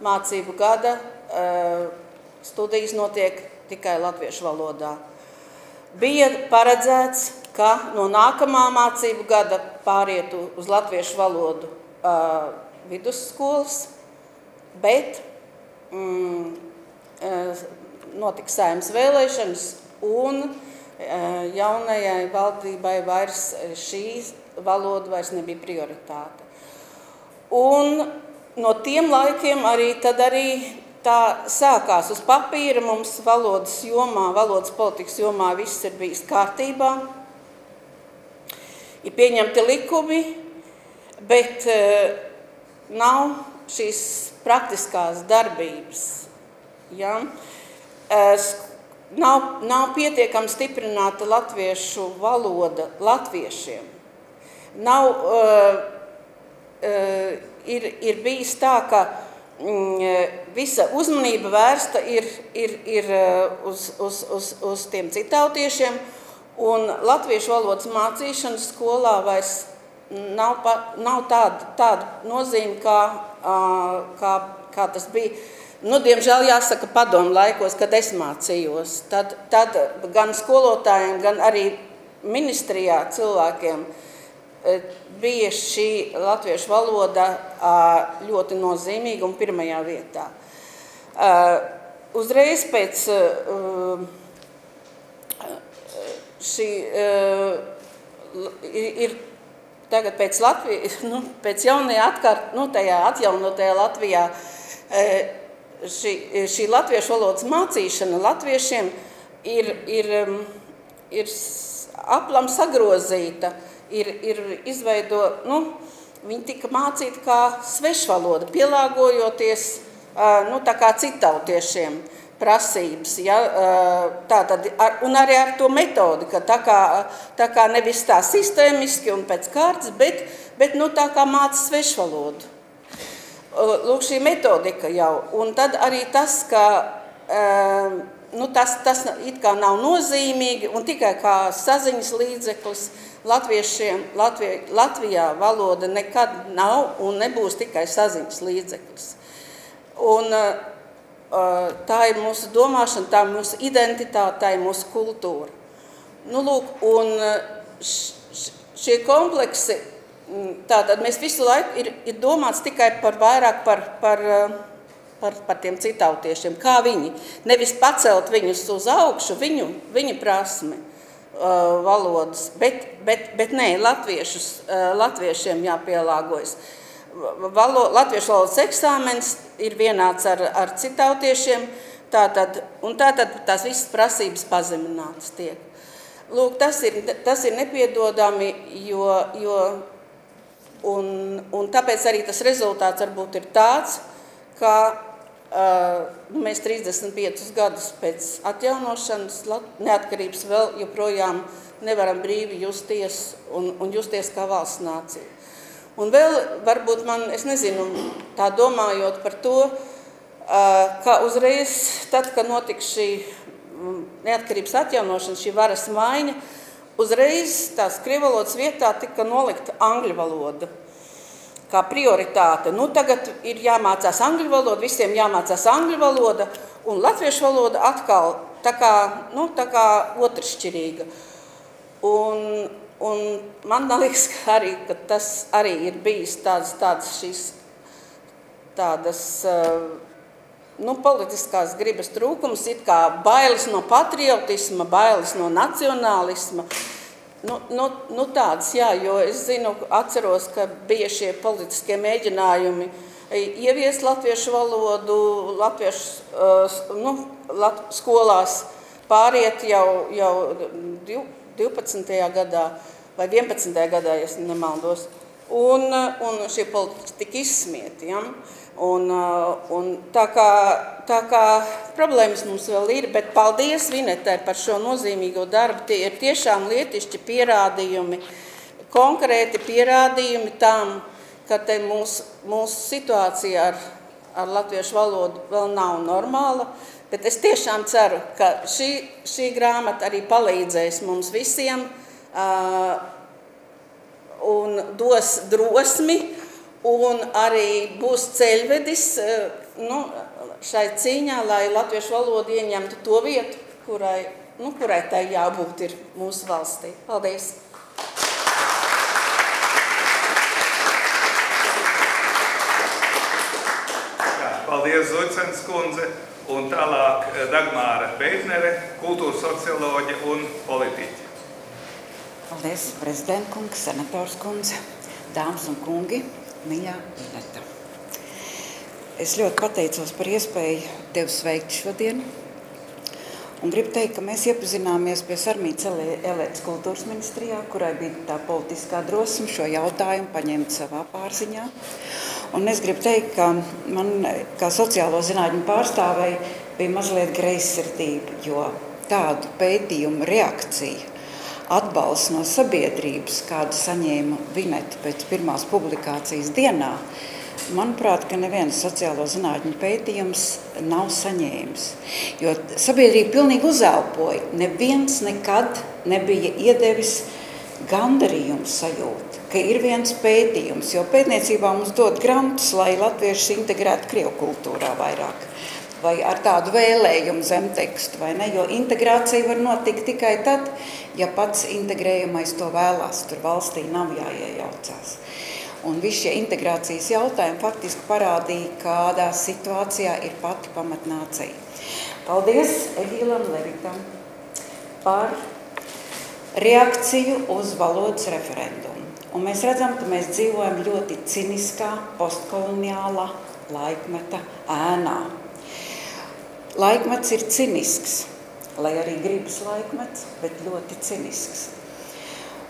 mācību gada studijas notiek tikai latviešu valodā. Bija paredzēts, ka no nākamā mācību gada pārietu uz latviešu valodu vidusskolas, bet notika Saeimas vēlēšanas un jaunajai valdībai vairs šī valoda vairs nebija prioritāte. Un no tiem laikiem arī tā sākās uz papīra, mums valodas jomā, valodas politikas jomā viss ir bijis kārtībā. Ir pieņemti likumi, bet nav šīs praktiskās darbības. Ja? Nav pietiekami stiprināta latviešu valoda latviešiem. Ir bijis tā, ka visa uzmanība vērsta ir uz tiem citautiešiem, un latviešu valodas mācīšanas skolā vairs nav tāda nozīme, kā tas bija. Diemžēl jāsaka padomu laikos, kad es mācījos. Tad gan skolotājiem, gan arī ministrijā cilvēkiem bija šī latviešu valoda ļoti nozīmīga un pirmajā vietā. Uzreiz pēc tagad pēc Latvijas, pēc jaunajā tajā atjaunotajā Latvijā, šī latviešu valodas mācīšana latviešiem ir aplam sagrozīta. Ir viņi tika mācīti kā svešvaloda, pielāgojoties tā kā citautiešiem prasības. Ja? Un arī ar to metodi, ka tā kā nevis tā sistēmiski un pēc kārtas, bet tā kā māca svešvalodu. Lūk, šī metodika jau. Un tad arī tas, ka tas it kā nav nozīmīgi un tikai kā saziņas līdzeklis. Latvijā valoda nekad nav un nebūs tikai saziņas līdzeklis. Un tā ir mūsu domāšana, tā ir mūsu identitāte, tā ir mūsu kultūra. Lūk, un šie kompleksi, tātad mēs visu laiku ir domāts tikai vairāk par tiem citautiešiem, kā viņi, nevis pacelt viņus uz augšu, viņu prasmi. Valodas, bet nē, latviešiem jāpielāgojas. Latviešu valodas eksāmens ir vienāds ar citautiešiem, tātad tās visas prasības pazeminātas tiek. lūk, tas ir nepiedodami, un tāpēc arī tas rezultāts varbūt ir tāds, ka mēs 35 gadus pēc atjaunošanas neatkarības vēl joprojām nevaram brīvi justies un justies kā valsts nācija. Un vēl varbūt es nezinu, tā domājot par to, ka uzreiz tad, kad notika šī neatkarības atjaunošana, šī varas maiņa, uzreiz tās krievvalodas vietā tika nolikta angļu valoda kā prioritāte. Tagad ir jāmācās angļu valoda, visiem jāmācās angļu valoda, un latviešu valoda atkal tā kā otršķirīga. Un man liekas, ka tas arī ir bijis tādas politiskās gribas trūkums, it kā bailes no patriotisma, bailes no nacionālisma. Tādas, jā, jo es atceros, ka bija šie politiskie mēģinājumi ieviest latviešu valodu, skolās pāriet jau 12. gadā vai 11. gadā, ja nemaldos. Un šie politiķi tika izsmieti. Ja? Un tā kā problēmas mums vēl ir, bet paldies Vinetai par šo nozīmīgo darbu. Tie ir tiešām lietišķi pierādījumi, konkrēti pierādījumi tam, ka te mūsu situācija ar latviešu valodu vēl nav normāla. Bet es tiešām ceru, ka šī grāmata arī palīdzēs mums visiem un dos drosmi un arī būs ceļvedis šai cīņā, lai latviešu valoda ieņemtu to vietu, kurai tai jābūt ir mūsu valstī. Paldies! Paldies, Zuicens kundze! Un tālāk Dagmāra Beitnere, kultūras socioloģe un politiķe. Paldies, prezidentkungs, senators kundze, dāmas un kungi, mīļā Vineta. Es ļoti pateicos par iespēju tevi sveikt šodien. Un gribu teikt, ka mēs iepazināmies pie Sarmītas Elētas kultūras ministrijā, kurai bija tā politiskā drosme šo jautājumu paņemt savā pārziņā. Un es gribu teikt, ka man, kā sociālo zinātņu pārstāvei, bija mazliet greizsirdība, jo tādu pētījumu reakciju, atbalsts no sabiedrības, kādu saņēma Vineta pēc pirmās publikācijas dienā, manuprāt, ka neviens sociālo zinātņu pētījums nav saņēmis. Jo sabiedrība pilnīgi uzelpoja. Neviens nekad nebija iedevis gandarījumu sajūtu, ka ir viens pētījums, jo pētniecībā mums dod grantus, lai latviešus integrētu krievu kultūrā vairāk, vai ar tādu vēlējumu zemtekstu, vai ne, jo integrācija var notikt tikai tad, ja pats integrējamais to vēlās, tur valstī nav jāiejaucās. Un visi šie integrācijas jautājumi faktiski parādīja, kādā situācijā ir pati pamatnācija. Paldies Egīlam Levitam par reakciju uz valodas referendumu. Un mēs redzam, ka mēs dzīvojam ļoti ciniskā, postkoloniālā laikmeta ēnā. Laikmets ir cinisks, lai arī gribas laikmets, bet ļoti cinisks.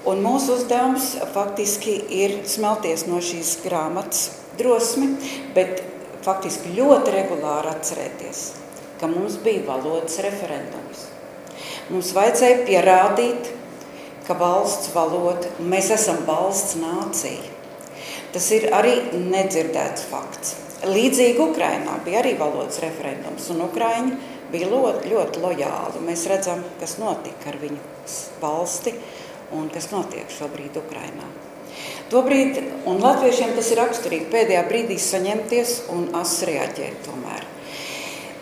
Un mūsu uzdevums faktiski ir smelties no šīs grāmatas drosmi, bet faktiski ļoti regulāri atcerēties, ka mums bija valodas referendums. Mums vajadzēja pierādīt, ka valsts valoda, mēs esam valsts nācija. Tas ir arī nedzirdēts fakts. Līdzīgi Ukrainā bija arī valodas referendums, un Ukraiņi bija ļoti lojāli. Mēs redzam, kas notika ar viņu valsti un kas notiek šobrīd Ukrainā. Tobrīd, un latviešiem tas ir raksturīgi, pēdējā brīdī saņemties un reaģēt tomēr.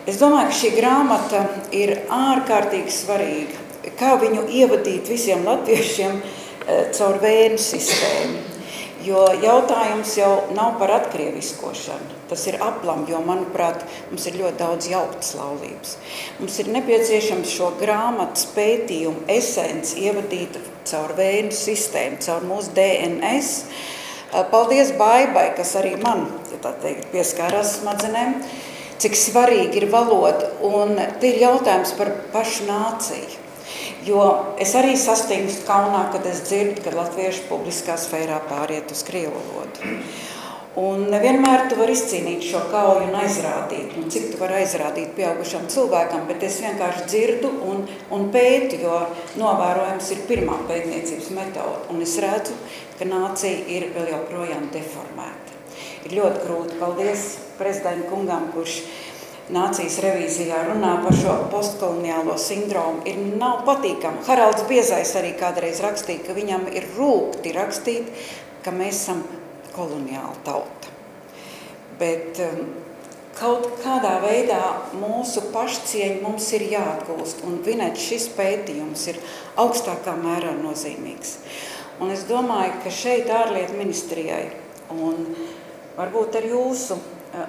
Es domāju, ka šī grāmata ir ārkārtīgi svarīga. Kā viņu ievadīt visiem latviešiem caur vēnu sistēmu. Jo jautājums jau nav par atkrieviskošanu. Tas ir aplam, jo, manuprāt, mums ir ļoti daudz jauktas laulības. Mums ir nepieciešams šo grāmatas pētījumu esenci ievadīt caur vēnu sistēmu, caur mūsu DNS. Paldies Baibai, kas arī man, tā teikt, pieskārās smadzenēm, cik svarīgi ir valoda. Un te ir jautājums par pašu nāciju. Jo es arī sastingstu kaunā, kad es dzirdu, ka latvieši publiskā sfērā pāriet uz krievu valodu. Un nevienmēr tu vari izcīnīt šo kauju un aizrādīt, un cik tu vari aizrādīt pieaugušam cilvēkam, bet es vienkārši dzirdu un pētu, jo novērojums ir pirmā pētniecības metode, un es redzu, ka nācija ir vēl joprojām deformēta. Ir ļoti grūti. Paldies prezidenta kungam, kurš nācijas revīzijā runā par šo postkoloniālo sindromu. Nav patīkami. Haralds Biezais arī kādreiz rakstīja, ka viņam ir rūkti rakstīt, ka mēs esam koloniāla tauta. Bet kaut kādā veidā mūsu pašcieņa mums ir jāatgūst, un Vineta, šis pētījums ir augstākā mērā nozīmīgs. Un es domāju, ka šeit ārlietu ministrijai un varbūt ar jūsu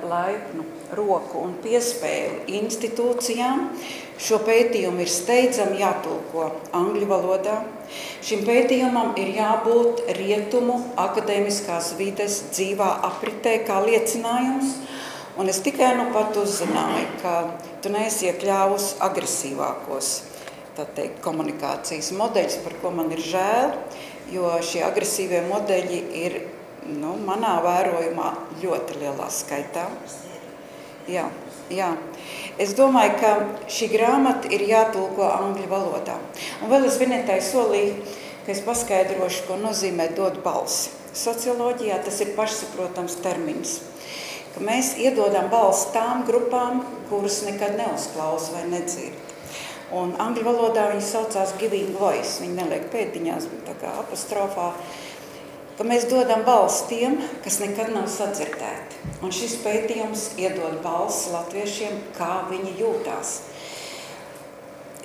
laipnu roku un piespēli institūcijām šo pētījumu ir steidzami jātulko angļu valodā. Šim pētījumam ir jābūt rietumu akadēmiskās vides dzīvā apritē kā liecinājums, un es tikai nu pat uzzināju, ka tu neesi iekļāvusi agresīvākos, tā teikt, komunikācijas modeļus, par ko man ir žēl, jo šie agresīvie modeļi ir manā vērojumā ļoti lielā skaitā. Jā. Es domāju, ka šī grāmata ir jātulko angļu valodā. Un vēl es Vinetai solīju, ka es paskaidrošu, ko nozīmē dot balsi. Socioloģijā tas ir pašsaprotams termins, ka mēs iedodam balsi tām grupām, kuras nekad neuzklausa vai nedzird. Un angļu valodā viņi saucās giving voice, viņi neliek pēdiņās, bet tā kā apostrofā, ka mēs dodam balsi tiem, kas nekad nav sadzirdēti. Un šis pētījums iedod balsi latviešiem, kā viņi jūtās.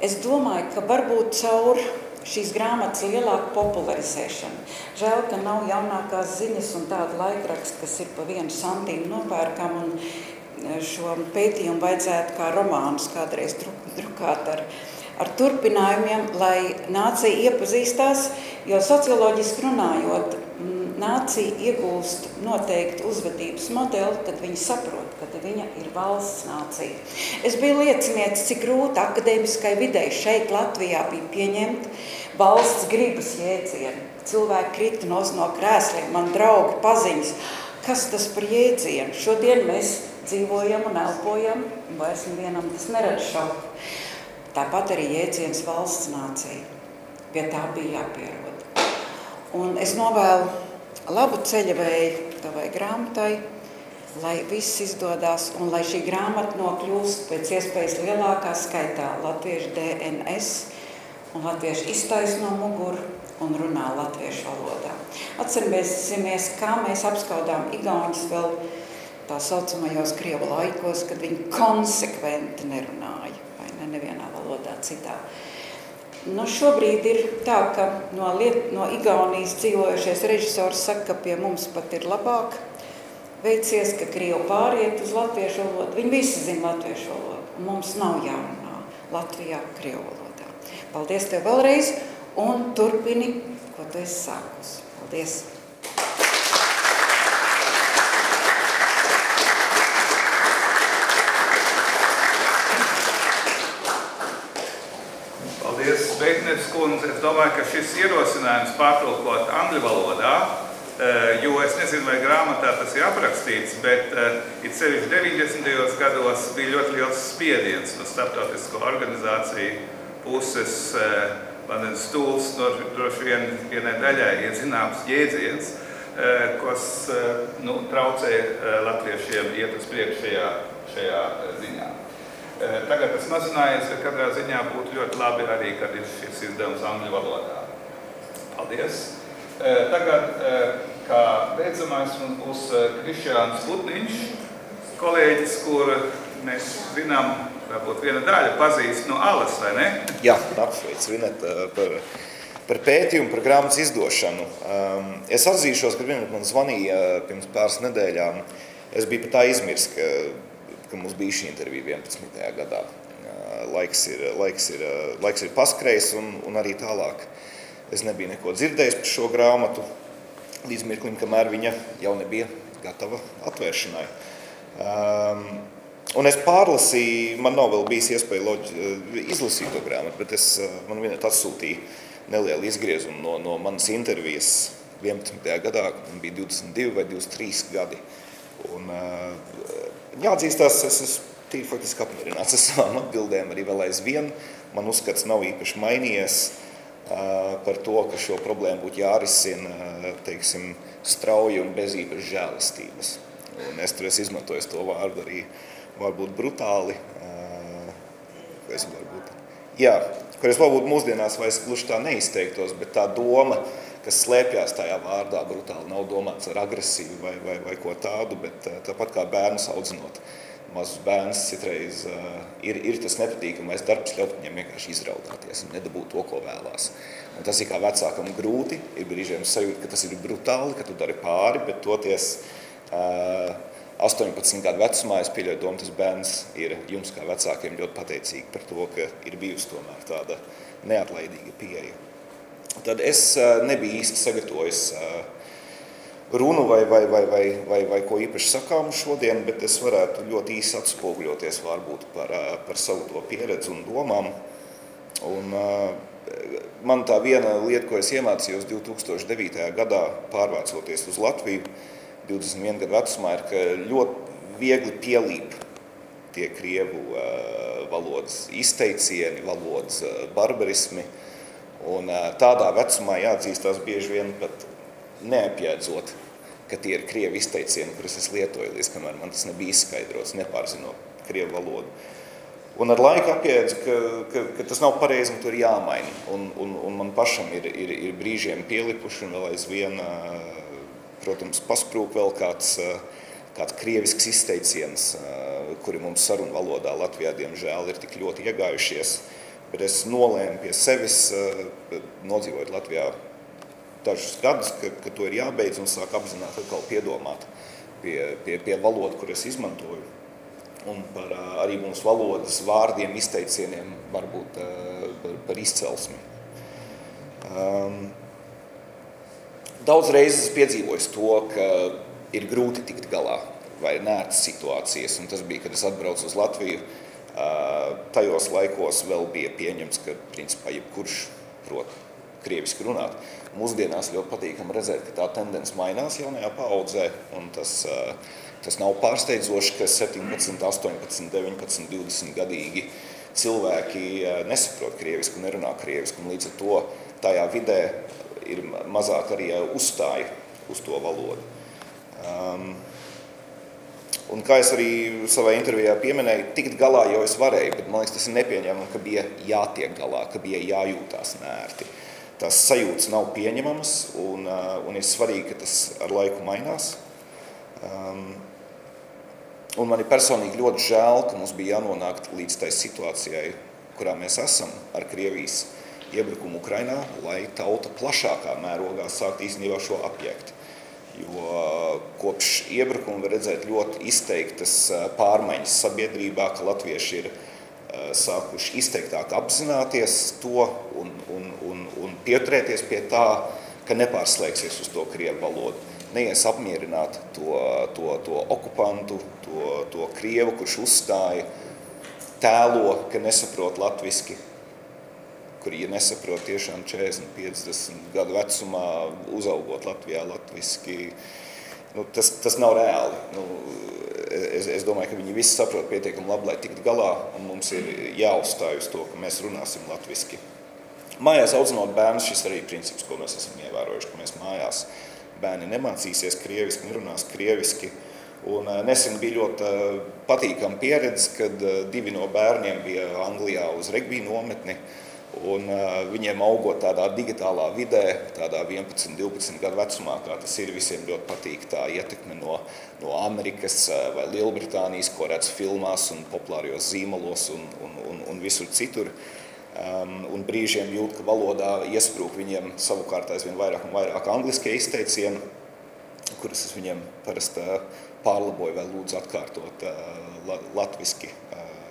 Es domāju, ka varbūt caur šīs grāmatas lielāku popularizēšanu. Žēl, ka nav jaunākās ziņas un tāda laikraksta, kas ir pa 1 centīmu nopērkam, un šo pētījumu vajadzētu kā romānus kādreiz drukāt ar turpinājumiem, lai nācija iepazīstās, jo socioloģiski runājot, nācija iegūst noteikti uzvedības modeli, kad viņi saprot, ka viņa ir valsts nācija. Es biju liecinieks, cik grūti akadēmiskai videi šeit Latvijā bija pieņemt valsts gribas jēdzienu. Cilvēki krita no krēsliem, man draugi, paziņas. Kas tas par jēdzienu? Šodien mēs dzīvojam un elpojam, un vairs nevienam tas nerada šaubu. Tāpat arī jēdziens valsts nācija. Pie tā bija jāpierod. Un es novēlu labu ceļavēju tavai grāmatai, lai viss izdodās un lai šī grāmata nokļūst pēc iespējas lielākā skaitā latviešu DNS un latviešu iztaisno muguru un runā latviešu valodā. Atceramies, kā mēs apskaudām igauņus vēl tā saucamajos krievu laikos, kad viņi konsekventi nerunāja, vai nevienā valodā citā. Šobrīd ir tā, ka no Igaunijas dzīvojušies režisors saka, ka pie mums pat ir labāk veicies, ka krievi pāriet uz latviešu valodu. Viņi visi zina latviešu valodu, un mums nav jārunā Latvijā krievu valodā. Paldies tev vēlreiz, un turpini, ko tu esi sākusi. Paldies! Beitnes kundze, es domāju, ka šis ierosinājums pārtulkot angļu valodā, jo es nezinu, vai grāmatā tas ir aprakstīts, bet it sevišķi 90. gados bija ļoti liels spiediens no starptautisko organizāciju puses. Man stūls droši vien vienai daļai ir zināms jēdziens, kas traucē latviešiem iet uz priekšu šajā ziņā. Tagad tas mazinājies, bet katrā ziņā būtu ļoti labi arī, kad ir šis izdevums angļu valodā. Paldies! Tagad, kā beidzamais, mums būs Krišjāns Putniņš, kolēģis, kur mēs zinām, varbūt viena daļa pazīst no Alas, vai ne? Jā, apsveic Vineta par pētījumu, par grāmatas izdošanu. Es atzīšos, kad Vineta man zvanīja pirms pāris nedēļām. Es biju pat tā izmirs, ka mums bija šī intervija 11. gadā. Laiks ir paskrējis un arī tālāk. Es nebiju neko dzirdējis par šo grāmatu līdz mirklim, kamēr viņa jau nebija gatava atvēršanai. Un es pārlasīju, man nav vēl bijis iespēja izlasīt to grāmatu, bet man vienot atsūtīja nelielu izgriezumu no manas intervijas 11. gadā, kad man bija 22 vai 23 gadi. Un jāatzīstās, es esmu tīri faktiski apmierināts ar savām atbildēm, arī vēl aizvien. Man uzskats nav īpaši mainījies par to, ka šo problēmu būtu jārisina, teiksim, strauji un bez īpaši žēlastības. Un es tur izmantoju to vārdu arī varbūt brutāli, kur es varbūt mūsdienās vairs gluži tā neizteiktos, bet tā doma, kas slēpjās tajā vārdā brutāli, nav domāts ar agresīvu vai ko tādu, bet tāpat kā bērnus audzinot. Mazus bērnus citreiz ir tas nepatīkamais darbs, ļaut viņiem vienkārši izraudāties un nedabūt to, ko vēlās. Un tas ir kā vecākam grūti, ir brīžiem sajūta, ka tas ir brutāli, ka tu dari pāri, bet toties 18 gadu vecumā, es pieļauju domu, tas bērns ir jums kā vecākiem ļoti pateicīgi par to, ka ir bijusi tomēr tāda neatlaidīga pieeja. Tad es nebiju īsti sagatavojis runu vai ko īpaši sakāmu šodien, bet es varētu ļoti īsi atspoguļoties varbūt par savu to pieredzi un domām. Un man tā viena lieta, ko es iemācījos 2009. Gadā pārvācoties uz Latviju, 21 gadu vecumā, ir, ka ļoti viegli pielīp tie krievu valodas izteicieni, valodas barbarismi. Un tādā vecumā jāatzīstās bieži vien pat neapjēdzot, ka tie ir krievu izteicieni, kurus es lietoju, līdz kamēr man tas nebija izskaidrots, nepārzinot krievu valodu. Un ar laiku apjēdzu, ka tas nav pareizi un to ir jāmaina. Un man pašam ir brīžiem pielipuši un vēl aizvien, protams, pasprūk vēl kāds krievisks izteiciens, kuri mums sarunu valodā Latvijā, diemžēl, ir tik ļoti iegājušies. Bet es nolēmu pie sevis, nodzīvojot Latvijā dažus gadus, ka to ir jābeidz un sāk apzināt atkal piedomāt pie valodu, kur es izmantoju. Un par arī mūsu valodas vārdiem, izteicieniem, varbūt par izcelsmi. Daudz reizes piedzīvojis to, ka ir grūti tikt galā vai nērtas situācijas, un tas bija, kad es atbraucu uz Latviju. Tajos laikos vēl bija pieņemts, ka principā jebkurš prot krieviski runāt. Mūsdienās ļoti patīkam redzēt, ka tā tendence mainās jaunajā paaudzē, un tas nav pārsteidzoši, ka 17, 18, 19, 20 gadīgi cilvēki nesaprot krievisku, nerunā krievisku, un līdz ar to tajā vidē ir mazāk arī uzstāja uz to valodu. Un kā es arī savā intervijā pieminēju, tikt galā jau es varēju, bet man liekas, tas ir nepieņemami, ka bija jātiek galā, ka bija jājūtās nērti. Tās sajūtas nav pieņemamas un ir svarīgi, ka tas ar laiku mainās. Un man ir personīgi ļoti žēl, ka mums bija jānonākt līdz tai situācijai, kurā mēs esam ar Krievijas iebrukumu Ukrainā, lai tauta plašākā mērogā sākt īstenībā šo apjēgt. Jo kopš iebrukuma var redzēt ļoti izteiktas pārmaiņas sabiedrībā, ka latvieši ir sākuši izteiktāk apzināties to un pieturēties pie tā, ka nepārslēgsies uz to krievu valodu. Neies apmierināt to okupantu, to krievu, kurš uzstāja, tēlo, ka nesaprot latviski, kuri, ja nesaprot tiešām 40, 50 gadu vecumā, uzaugot Latvijā latviski, tas nav reāli. Es domāju, ka viņi visi saprot pietiekami labi, lai tiktu galā, un mums ir jāuzstāj uz to, ka mēs runāsim latviski. Mājās audzinot bērnus, šis arī princips, ko mēs esam ievērojuši, ka mēs mājās bērni nemācīsies krieviski, nerunās krieviski. Un nesen bija ļoti patīkama pieredze, kad 2 no bērniem bija Anglijā uz regbija nometni, un viņiem augot tādā digitālā vidē, tādā 11, 12 gadu vecumā, kā tas ir, visiem ļoti patīk tā ietekme no Amerikas vai Lielbritānijas, ko redz filmās un populārijos zīmolos un visur citur. Un brīžiem jūt, ka valodā iesprūk viņiem savukārt aizvien vairāk un vairāk angliskie izteicieni, kuras es viņiem parasti pārlaboju vai lūdzu atkārtot latviski,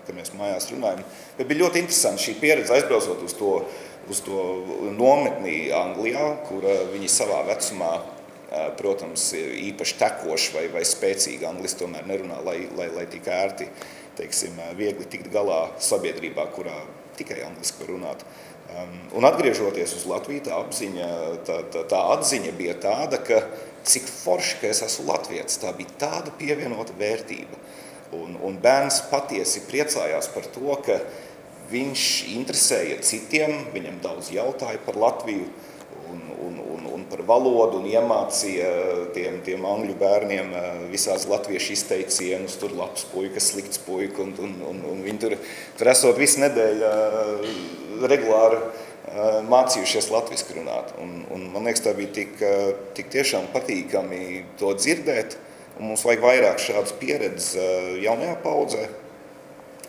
kad mēs mājās runājam. Bet bija ļoti interesanti šī pieredze aizbraucot uz to nometnī Anglijā, kur viņi savā vecumā, protams, īpaši tekoši vai spēcīgi angliski tomēr nerunā, lai tik ērti teiksim, viegli tikt galā sabiedrībā, kurā tikai angliski var runāt. Un atgriežoties uz Latviju, tā atziņa bija tāda, ka cik forši, ka es esmu latvietis, tā bija tāda pievienota vērtība. Un bērns patiesi priecājās par to, ka viņš interesēja citiem, viņam daudz jautāja par Latviju un par valodu un iemācīja tiem angļu bērniem visās latviešu izteicienus, tur labs puika, slikts puika, un viņi tur esot visu nedēļu regulāri mācījušies latviski runāt. Un man liekas, tā bija tik tiešām patīkami to dzirdēt, un mums vajag vairāk šādas pieredzes jaunajā paudzē,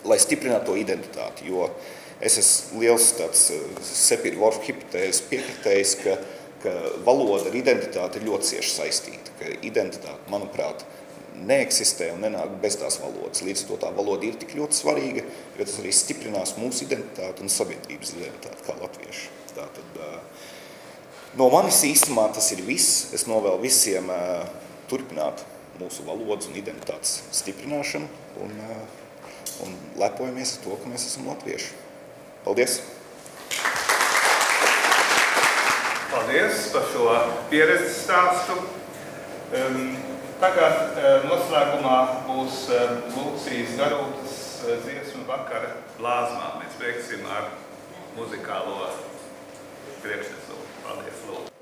lai stiprinātu to identitāti, jo es esmu liels tāds Sapir-Whorf hipotēzes piekritējs, ka valoda ar identitāti ir ļoti cieši saistīta, ka identitāte, manuprāt, neeksistē un nenāk bez tās valodas. Līdz to tā valoda ir tik ļoti svarīga, jo tas arī stiprinās mūsu identitāti un sabiedrības identitāti kā latvieši. Tātad no manis īstumā tas ir viss. Es novēlu visiem turpināt mūsu valodas un identitātes stiprināšanu un lepojamies ar to, ka mēs esam latvieši. Paldies! Paldies par šo pieredzes stāstu. Tagad noslēgumā būs Lucijas Garūtas dziesmu vakara blāzmā. Mēs beigsim ar muzikālo priekšnesu. Paldies, Lūdzu!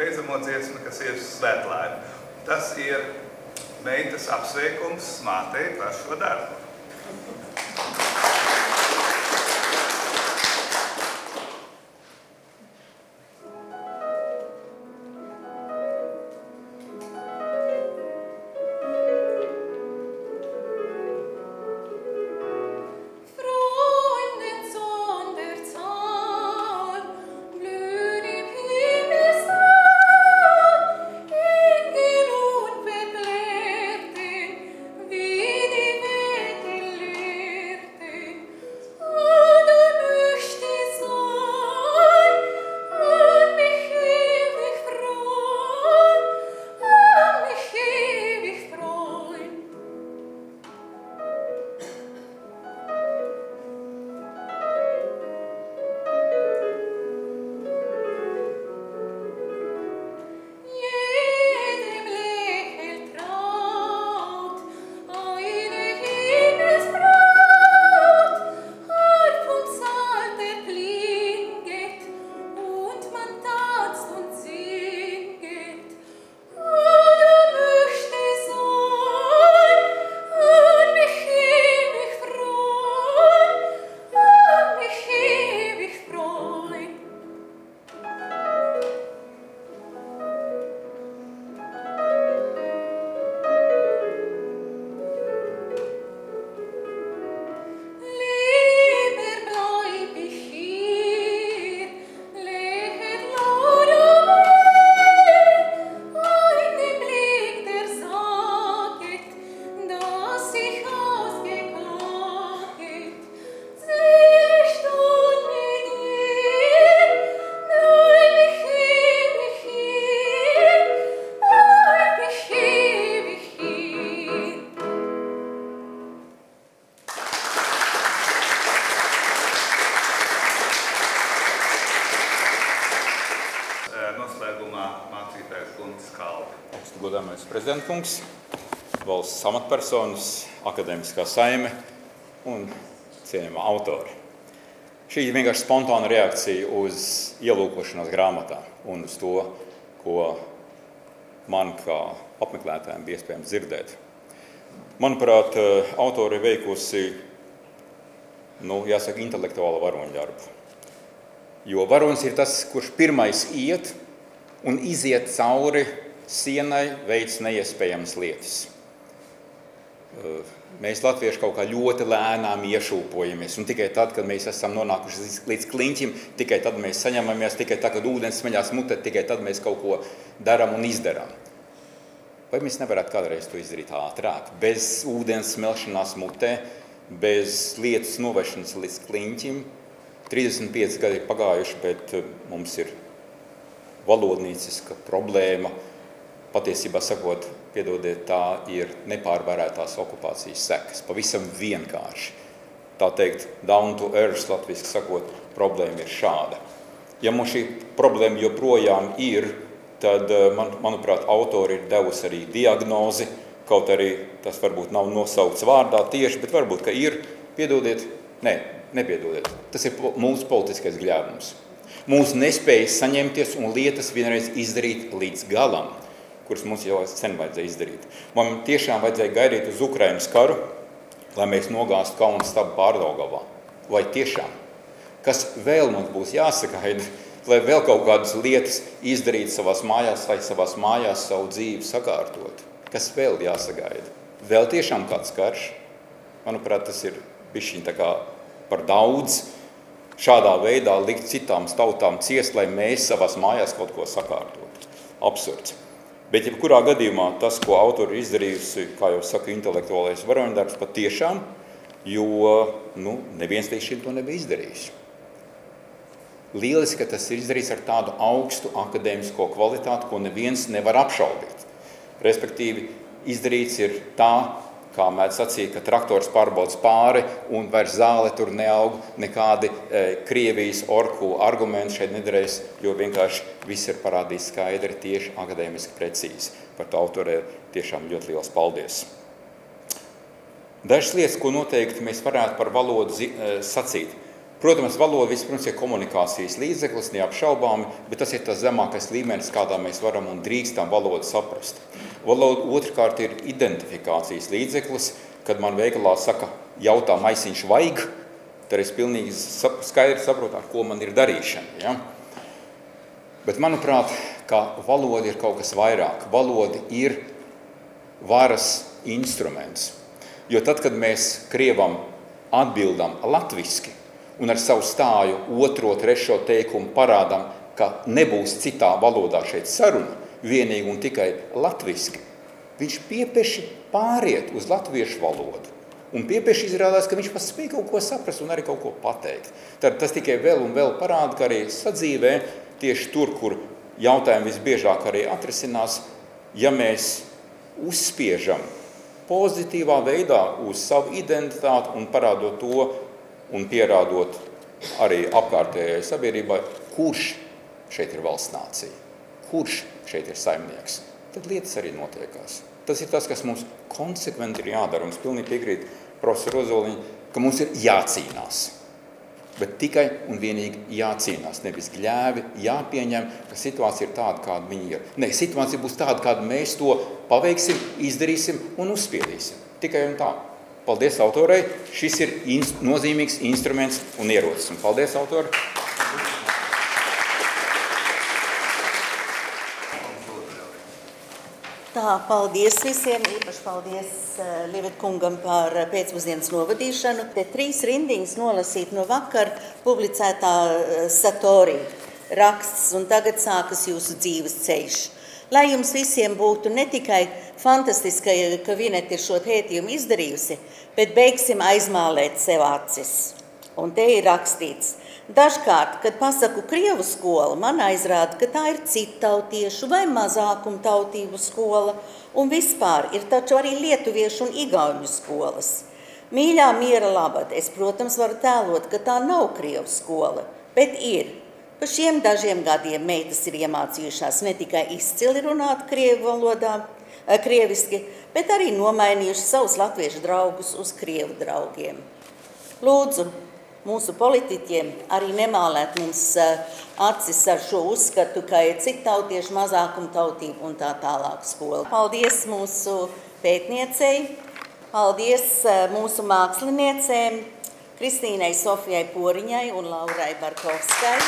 Beidzamo dziesmu, kas ir svētlaime. Tas ir meitas apsveikums mātei par šo darbu. Wie die Welt prezidentkungs, valsts amatpersonas, akadēmiskā saime un cienījamā autori. Šī ir vienkārši spontāna reakcija uz ielūkošanos grāmatā un uz to, ko man kā apmeklētājiem bija iespējams dzirdēt. Manuprāt, autori ir veikusi, jāsaka, intelektuāla varoņdarbu. Jo varonis ir tas, kurš pirmais iet un iziet cauri sienai, veids neiespējamas lietas. Mēs latvieši kaut kā ļoti lēnām iešūpojamies, un tikai tad, kad mēs esam nonākuši līdz kliņķim, tikai tad mēs saņemamies, tikai tad, kad ūdens smeļās mutē, tikai tad mēs kaut ko darām un izdarām. Vai mēs nevarētu kādreiz to izdarīt ātrāk, bez ūdens smelšanās mutē, bez lietas novēršanas līdz kliņķim? 35 gadi ir pagājuši, bet mums ir valodnīciska problēma. Patiesībā sakot, piedodiet, tā ir nepārvarētās okupācijas sekas. Pavisam vienkārši. Tā teikt, down to earth, latviski sakot, problēma ir šāda. Ja mums šī problēma joprojām ir, tad, manuprāt, autori ir devusi arī diagnozi, kaut arī tas varbūt nav nosaukts vārdā tieši, bet varbūt, ka ir, piedodiet, nepiedodiet. Tas ir mūsu politiskais gļēvums. Mūsu nespēja saņemties un lietas vienreiz izdarīt līdz galam, kuras mums jau sen vajadzēja izdarīt. Man tiešām vajadzēja gaidīt uz Ukrainas karu, lai mēs nogāstu Kaunas stabu Pārdaugavā. Vai tiešām? Kas vēl mums būs jāsagaida, lai vēl kaut kādas lietas izdarītu savās mājās, lai savās mājās savu dzīvi sakārtot? Kas vēl jāsagaida? Vēl tiešām kāds karš? Manuprāt, tas ir bišķiņ tā kā par daudz šādā veidā likt citām tautām ciest, lai mēs savās mājās kaut ko sakārtot. Absurds. Bet jebkurā gadījumā tas, ko autori izdarījusi, kā jau saka, intelektuālais varoņdarbs, pat tiešām, jo neviens līdz šim to nebija izdarījis. Lieliski, ka tas ir izdarīts ar tādu augstu akadēmisko kvalitāti, ko neviens nevar apšaubīt. Respektīvi, izdarīts ir tā, kā mēdz sacīt, ka traktors pārbaudas pāri un vairs zāle tur neaug, nekādi Krievijas orku argumenti šeit nederēs, jo vienkārši viss ir parādījis skaidri, tieši akadēmiski precīzi. Par to autorē tiešām ļoti liels paldies. Dažas lietas, ko noteikti mēs varētu par valodu sacīt. Protams, valoda vispirms ir komunikācijas līdzeklis, neapšaubāmi, bet tas ir tas zemākais līmenis, kādā mēs varam un drīkstam valodu saprast. Valoda otrkārt ir identifikācijas līdzeklis, kad man veikalā saka, jautā maisiņš vajag, tad es pilnīgi skaidri saprotu, ar ko man ir darīšana. Ja? Bet manuprāt, ka valoda ir kaut kas vairāk. Valoda ir varas instruments. Jo tad, kad mēs Krievam atbildam latviski, un ar savu stāju 2., 3. teikumu parādām, ka nebūs citā valodā šeit saruna, vienīgi un tikai latviski, viņš piepeši pāriet uz latviešu valodu. Un piepeši izrādās, ka viņš spēj kaut ko saprast un arī kaut ko pateikt. Tad tas tikai vēl un vēl parāda, ka arī sadzīvē, tieši tur, kur jautājumi visbiežāk arī atrisinās, ja mēs uzspiežam pozitīvā veidā uz savu identitāti un parādot to, un pierādot arī apkārtējai sabiedrībai, kurš šeit ir valsts nācija, kurš šeit ir saimnieks, tad lietas arī notiekās. Tas ir tas, kas mums konsekventi ir jādara, un es pilnīgi piekrītu profesoru Ozoliņu, ka mums ir jācīnās. Bet tikai un vienīgi jācīnās, nevis gļēvi, jāpieņem, ka situācija ir tāda, kāda viņa ir. Ne, situācija būs tāda, kāda mēs to paveiksim, izdarīsim un uzspiedīsim. Tikai un tā. Paldies autorei. Šis ir nozīmīgs instruments un ierocis. Un paldies autori. Tā, paldies visiem. Īpaši paldies Livet kungam par pēcpusdienas novadīšanu. Te 3 rindiņas nolasīt no vakar publicētā Satori raksts, un tagad sākas jūsu dzīves ceļš. Lai jums visiem būtu ne tikai fantastiski, ka Vineta ir šo pētījumu izdarījusi, bet beigsim aizmālēt sev acis. Un te ir rakstīts. Dažkārt, kad pasaku Krievu skola, man aizrāda, ka tā ir cittautiešu vai mazākumtautību skola, un vispār ir taču arī lietuviešu un igauņu skolas. Mīļā miera labad, es, protams, varu tēlot, ka tā nav Krievu skola, bet ir. Pa šiem dažiem gadiem meitas ir iemācījušās ne tikai izcili runāt krievu valodā, krieviski, bet arī nomainījuši savus latviešu draugus uz krievu draugiem. Lūdzu, mūsu politiķiem arī nemālēt mums acis ar šo uzskatu, ka ir cik tautiešu mazākuma tautība un tā tālāk skola. Paldies mūsu pētniecei, paldies mūsu māksliniecēm Kristīnai Sofijai Poriņai un Laurai Barkovskai.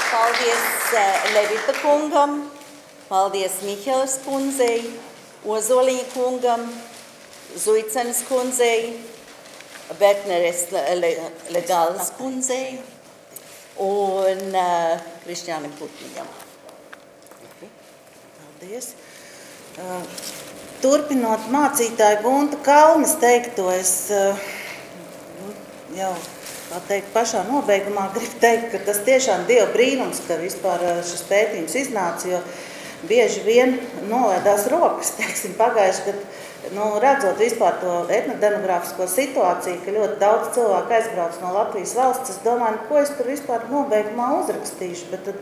Paldies Levita kungam, paldies Miheles kundzei, Ozoliņa kungam, Zuicenes kundzei, Betneres Legālas kundzei un Krišņānam Putniņam. Paldies. Turpinot mācītāju Gunta Kalnes teikto, es jau pašā nobeigumā gribu teikt, ka tas tiešām Dieva brīnums, ka vispār šis pētījums iznāca, jo bieži vien nolēdās rokas, teiksim, pagājuši, kad redzot vispār to etnodemogrāfisko situāciju, ka ļoti daudz cilvēku aizbrauc no Latvijas valsts, es domāju, ko es tur vispār nobeigumā uzrakstīšu, bet tad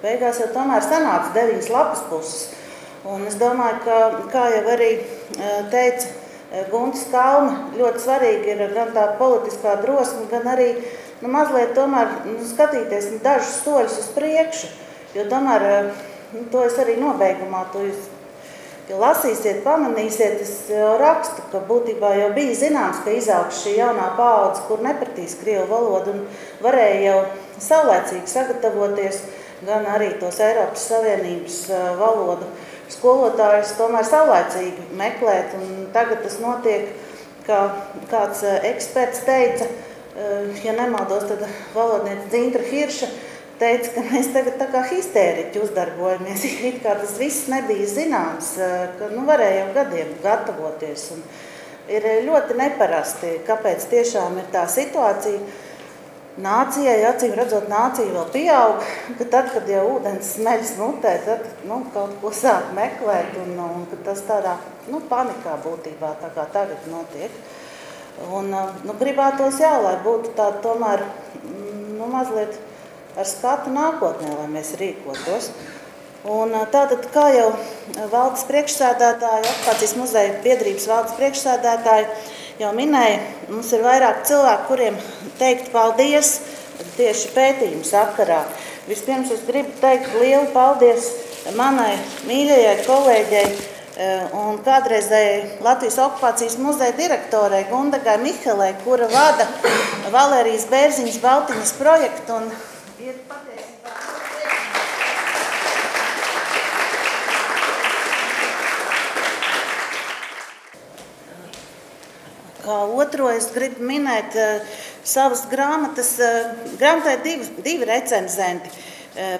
beigās jau tomēr sanāca 9 lapas puses. Un es domāju, ka, kā jau arī teica Guntis Kalme, ļoti svarīgi ir gan tā politiskā drosme, gan arī mazliet tomēr skatīties dažus soļus uz priekšu, jo tomēr to es arī nobeigumā, to jūs lasīsiet, pamanīsiet, es rakstu, ka būtībā jau bija zināms, ka izaugs šī jaunā paudze, kur nepratīs krievu valodu un varēja jau saulēcīgi sagatavoties, gan arī tos Eiropas Savienības valodu skolotājus tomēr saulēcīgi meklēt, un tagad tas notiek, kā kāds eksperts teica, ja nemaldos, tad valodniece Dzintra Hirša teica, ka mēs tagad tā kā histēriķi uzdarbojamies, it kā tas viss nebija zināms, ka varēja jau gadiem gatavoties, un ir ļoti neparasti, kāpēc tiešām ir tā situācija. Nācijai, acīm redzot, nācija vēl pieaug, ka tad, kad jau ūdens smeļas mutē, tad kaut ko sāk meklēt, un ka tas tādā panikā būtībā, tā kā tagad notiek. Un gribētos, jā, lai būtu tā tomēr mazliet ar skatu nākotnē, lai mēs rīkotos. Un tātad, kā jau valdes priekšsēdētāji, Okupācijas muzeja biedrības valdes priekšsēdētāji jau minēja, mums ir vairāk cilvēku, kuriem teikt paldies tieši pētījumu sakarā. Vispirms es gribu teikt lielu paldies manai mīļajai kolēģei un kādreizējai Latvijas Okupācijas muzeja direktorei Gundagai Mihelei, kura vada Valērijas Bērziņas Baltiņas projektu un ir patiesībā. Kā otro es gribu minēt savas grāmatas, grāmatai divi recenzenti.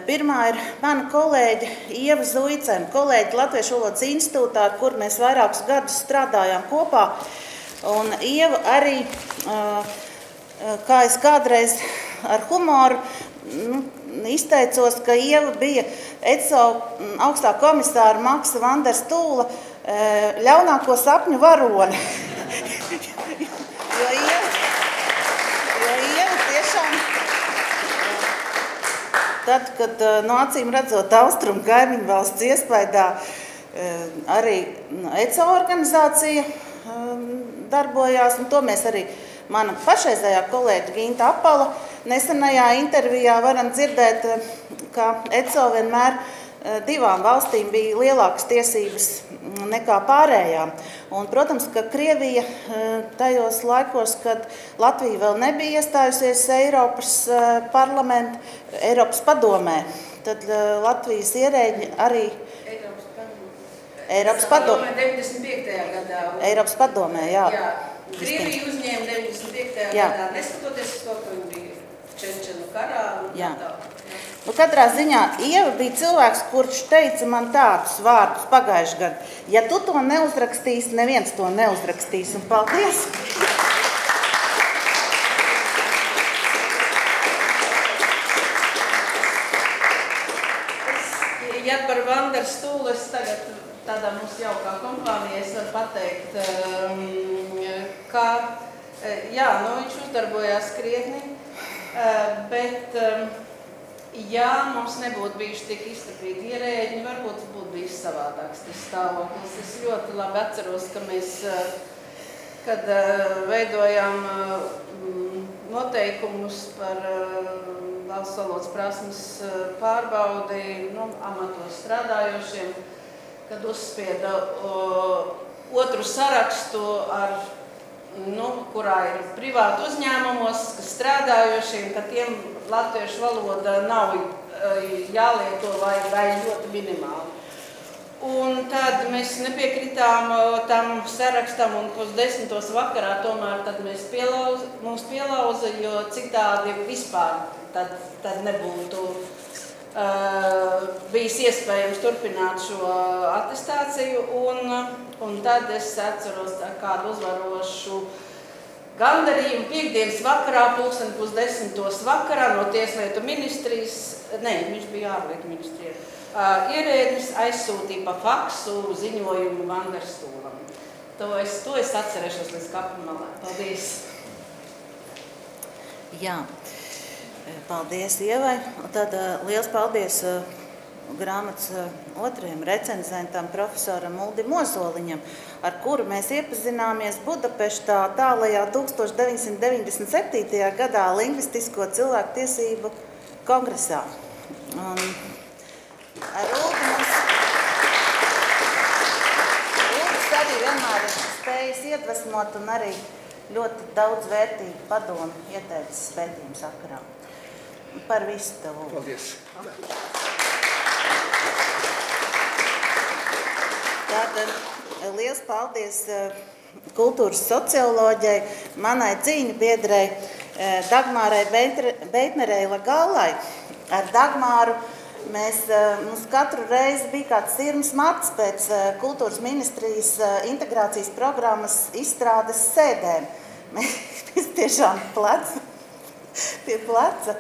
Pirmā ir mana kolēģe Ieva Zuicene, kolēģe Latviešu valodas institūtā, ar kur mēs vairākus gadus strādājām kopā. Un Ieva arī, kā es kādreiz ar humoru izteicos, ka Ieva bija ECO augstā komisāra Maksa Vanders Tūla ļaunāko sapņu varone. Jo Ieva tiešām, tad, kad acīm redzot austrumu kaimiņu valsts iespaidā, arī ECO organizācija darbojās, un to mēs arī mana pašreizējā kolēģa Ginta Apala nesenajā intervijā varam dzirdēt, ka ECO vienmēr divām valstīm bija lielākas tiesības nekā pārējām. Un, protams, ka Krievija tajos laikos, kad Latvija vēl nebija iestājusies Eiropas padomē, tad Latvijas ierēģi arī Eiropas padomē 95. gadā. Eiropas padomē, jā. Krievija uzņēma 95. gadā, neskatoties uz to, ka viņi bija Čečenu karā un tā. Katrā ziņā Ieva bija cilvēks, kurš teica man tādus vārdus pagājuši gadu. Ja tu to neuzrakstīsi, neviens to neuzrakstīs. Un paldies! Ja par Vanders Tūlu es tagad tādā mums jaukā kompānijā es varu pateikt, ka Jā, nu viņš uzdarbojās krietni, bet ja mums nebūtu bijuši tik izstapīgi ierēģi, varbūt būtu bijis savādāks tas stāvoklis. Es ļoti labi atceros, ka mēs, kad veidojām noteikumus par valsts valodas prasmes pārbaudi amatos strādājošiem, kad uzspieda otru sarakstu, kurā ir privāti uzņēmumos, kas strādājošiem, ka tiem latviešu valoda nav jālieto vai ļoti minimāli. Un tad mēs nepiekritām tam sarakstam un 10. vakarā tomēr tad mums pielauza, jo citādi vispār tad nebūtu bijis iespējams turpināt šo atestāciju. Un tad es atceros kādu uzvarošu gandarījumu piektdienas vakarā, 9:30 vakarā no Tieslietu ministrijas, viņš bija ārlietu ministrijā, ierēdnis aizsūtīja pa faksu ziņojumu Vanderstūlam. To es atcerēšos līdz kapamalē. Paldies! Jā, paldies Ievai. Un tad liels paldies grāmatas otrajam recenzentam, profesoram Uldim Ozoliņam, ar kuru mēs iepazināmies Budapeštā tālajā 1997. gadā Lingvistisko cilvēktiesību kongresā. Un ar Uldis arī vienmēr ir spējis iedvesmot un arī ļoti daudz vērtīgu padomu ieteicis pētījumu sakarā. Par visu tev. Paldies. Tātad liels paldies kultūras socioloģei, manai cīņu biedrei Dagmārai Beitnerei Lagālai. Ar Dagmāru mums katru reizi bija kāds sirms mats pēc kultūras ministrijas integrācijas programmas izstrādes sēdēm. Mēs tiešām pie pleca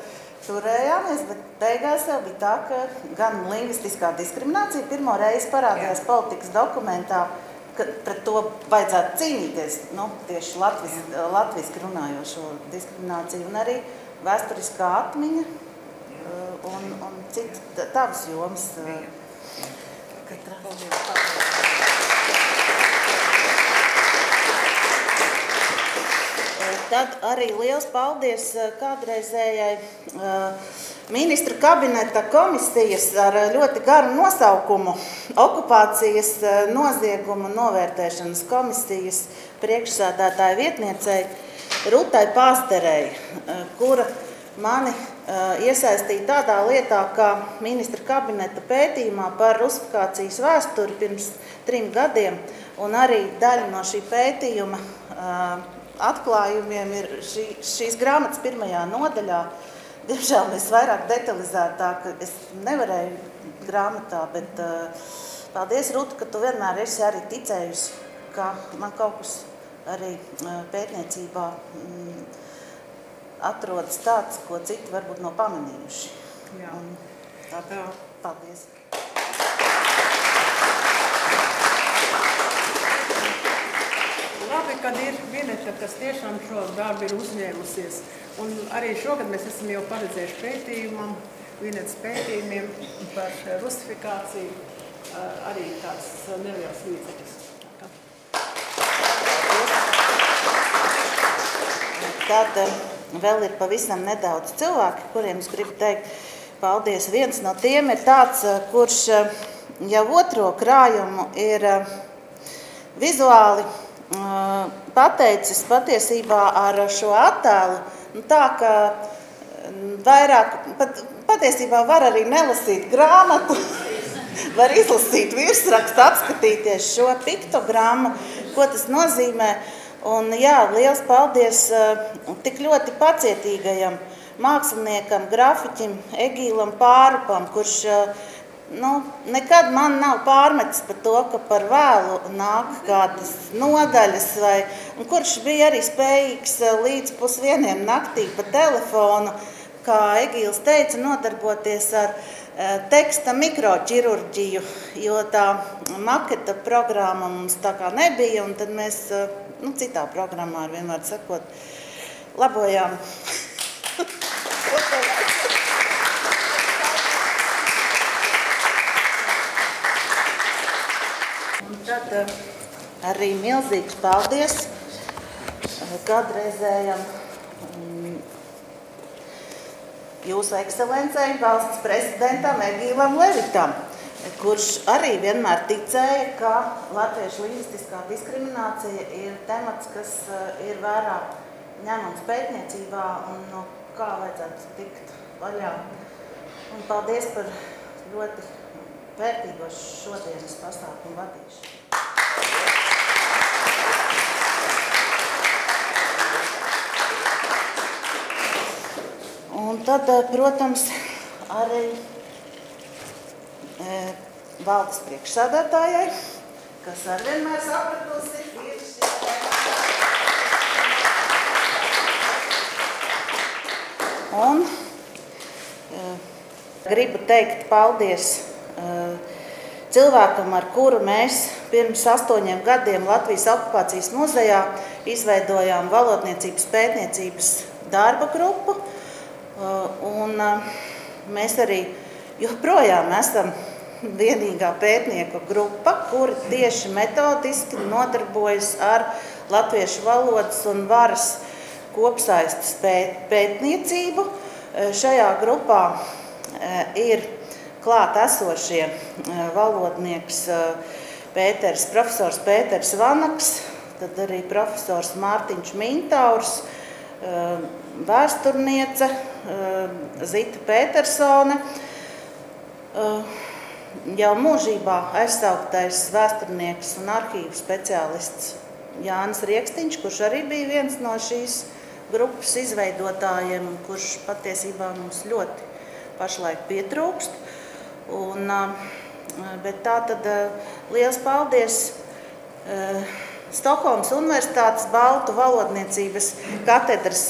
turējāmies, bet beigās jau bija tā, ka gan lingvistiskā diskriminācija pirmo reizi parādījās politikas dokumentā, ka pret to vajadzētu cīnīties, tieši latviski runājošo diskrimināciju, un arī vēsturiskā atmiņa un citu tavas jomas. Tad arī liels paldies kādreizējai ministru kabineta komisijas ar ļoti garu nosaukumu Okupācijas noziegumu novērtēšanas komisijas priekšsēdētāja vietniecei Rutai Pāzderei, kura mani iesaistīja tādā lietā, kā ministra kabineta pētījumā par rusifikācijas vēsturi pirms 3 gadiem, un arī daļa no šī pētījuma atklājumiem ir šīs grāmatas 1. nodaļā. Diemžēl mēs vairāk detalizētāk es nevarēju grāmatā, bet paldies, Ruta, ka tu vienmēr esi arī ticējusi, ka man kaut kas arī pētniecībā atrodas tāds, ko citi varbūt nav pamanījuši. Jā. Tāpēc paldies. Labi, kad ir Vineta, kas tiešām šo darbu ir uzņēmusies. Un arī šogad mēs esam jau paredzējuši pētījumam, Vinetas pētījumiem par rusifikāciju, arī tāds neliels līdzekļus. Tad vēl ir pavisam nedaudz cilvēki, kuriem es gribu teikt paldies. Viens no tiem ir tāds, kurš jau otro krājumu ir vizuāli pateicis patiesībā ar šo attēlu, tā ka vairāk, patiesībā var arī nelasīt grāmatu, var izlasīt virsrakstu, apskatīties šo piktogrammu, ko tas nozīmē. Un jā, liels paldies tik ļoti pacietīgajam māksliniekam, grafiķim Egīlam Pārupam, kurš nekad man nav pārmetis par to, ka par vēlu nāk kādas nodaļas, un kurš bija arī spējīgs līdz 1:30 naktī pa telefonu, kā Egīls teica, nodarboties ar teksta mikroķirurģiju, jo tā maketa programma mums tā kā nebija, un tad mēs citā programmā, ar vienmēr sakot, labojām. Un tad arī milzīgs paldies kādreizējam Jūsu ekscelencei, valsts prezidentam Egīlam Levitam, kurš arī vienmēr ticēja, ka latviešu lingvistiskā diskriminācija ir temats, kas ir vērā ņemams pētniecībā un no kā vajadzētu tikt vaļā. Un paldies par ļoti vērtīgo šodienas pasākumu vadīšanu. Un tad, protams, arī valdes priekšsēdētājai, kas ar vienmēr sapratusi ir šis un gribu teikt paldies cilvēkam, ar kuru mēs pirms 8 gadiem Latvijas okupācijas muzejā izveidojām valodniecības pētniecības darba grupu. Un mēs arī joprojām esam vienīgā pētnieku grupa, kuri tieši metodiski nodarbojas ar latviešu valodas un varas kopsaistes pētniecību. Šajā grupā ir klāt esošie valodnieks profesors Pēters Vanaks, tad arī profesors Mārtiņš Mintaurs, vēsturniece Zita Petersone, jau mūžībā aizsauktais vēsturnieks un arhīvu speciālists Jānis Riekstiņš, kurš arī bija viens no šīs grupas izveidotājiem, kurš patiesībā mums ļoti pašlaik pietrūkst. Bet tā tad liels paldies Stokholmas Universitātes Baltu valodniecības katedras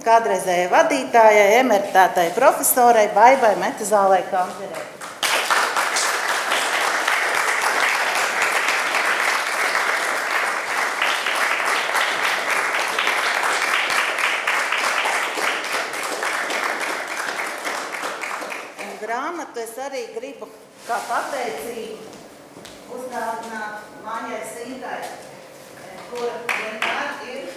kādreizējai vadītājai, emeritētai profesorai Baibai Metazālei Kamperei. Grāmatu es arī gribu kā pateicību uzdāvināt Maņai Sintai, kura vienmēr ir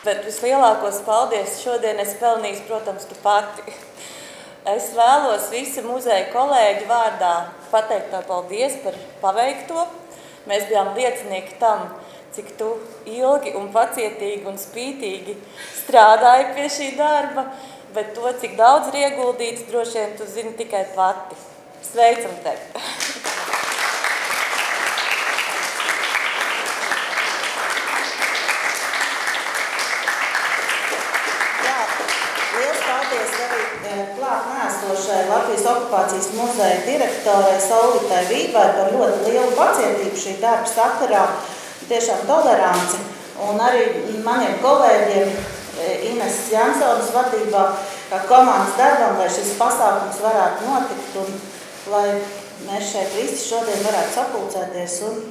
Bet vislielākos paldies šodien es pelnīju, protams, tu pati. Es vēlos visu muzeja kolēģu vārdā pateikt tev paldies par paveikto. Mēs bijām liecinieki tam, cik tu ilgi un pacietīgi un spītīgi strādāji pie šī darba, bet to, cik daudz ir ieguldīts, droši vien tu zini tikai pati. Sveicam tevi! Klāt nēsošai Latvijas okupācijas muzeja direktorai Solvitai Vībai par ļoti lielu pacietību šī darba sakarā, tiešām toleranci, un arī maniem kolēģiem Ines Jansonas vadībā, kā komandas darbam, lai šis pasākums varētu notikt un lai mēs šeit visi šodien varētu sapulcēties un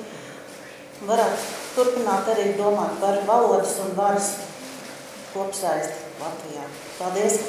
varētu turpināt arī domāt par valodas un varas kopsaisti Latvijā. Paldies!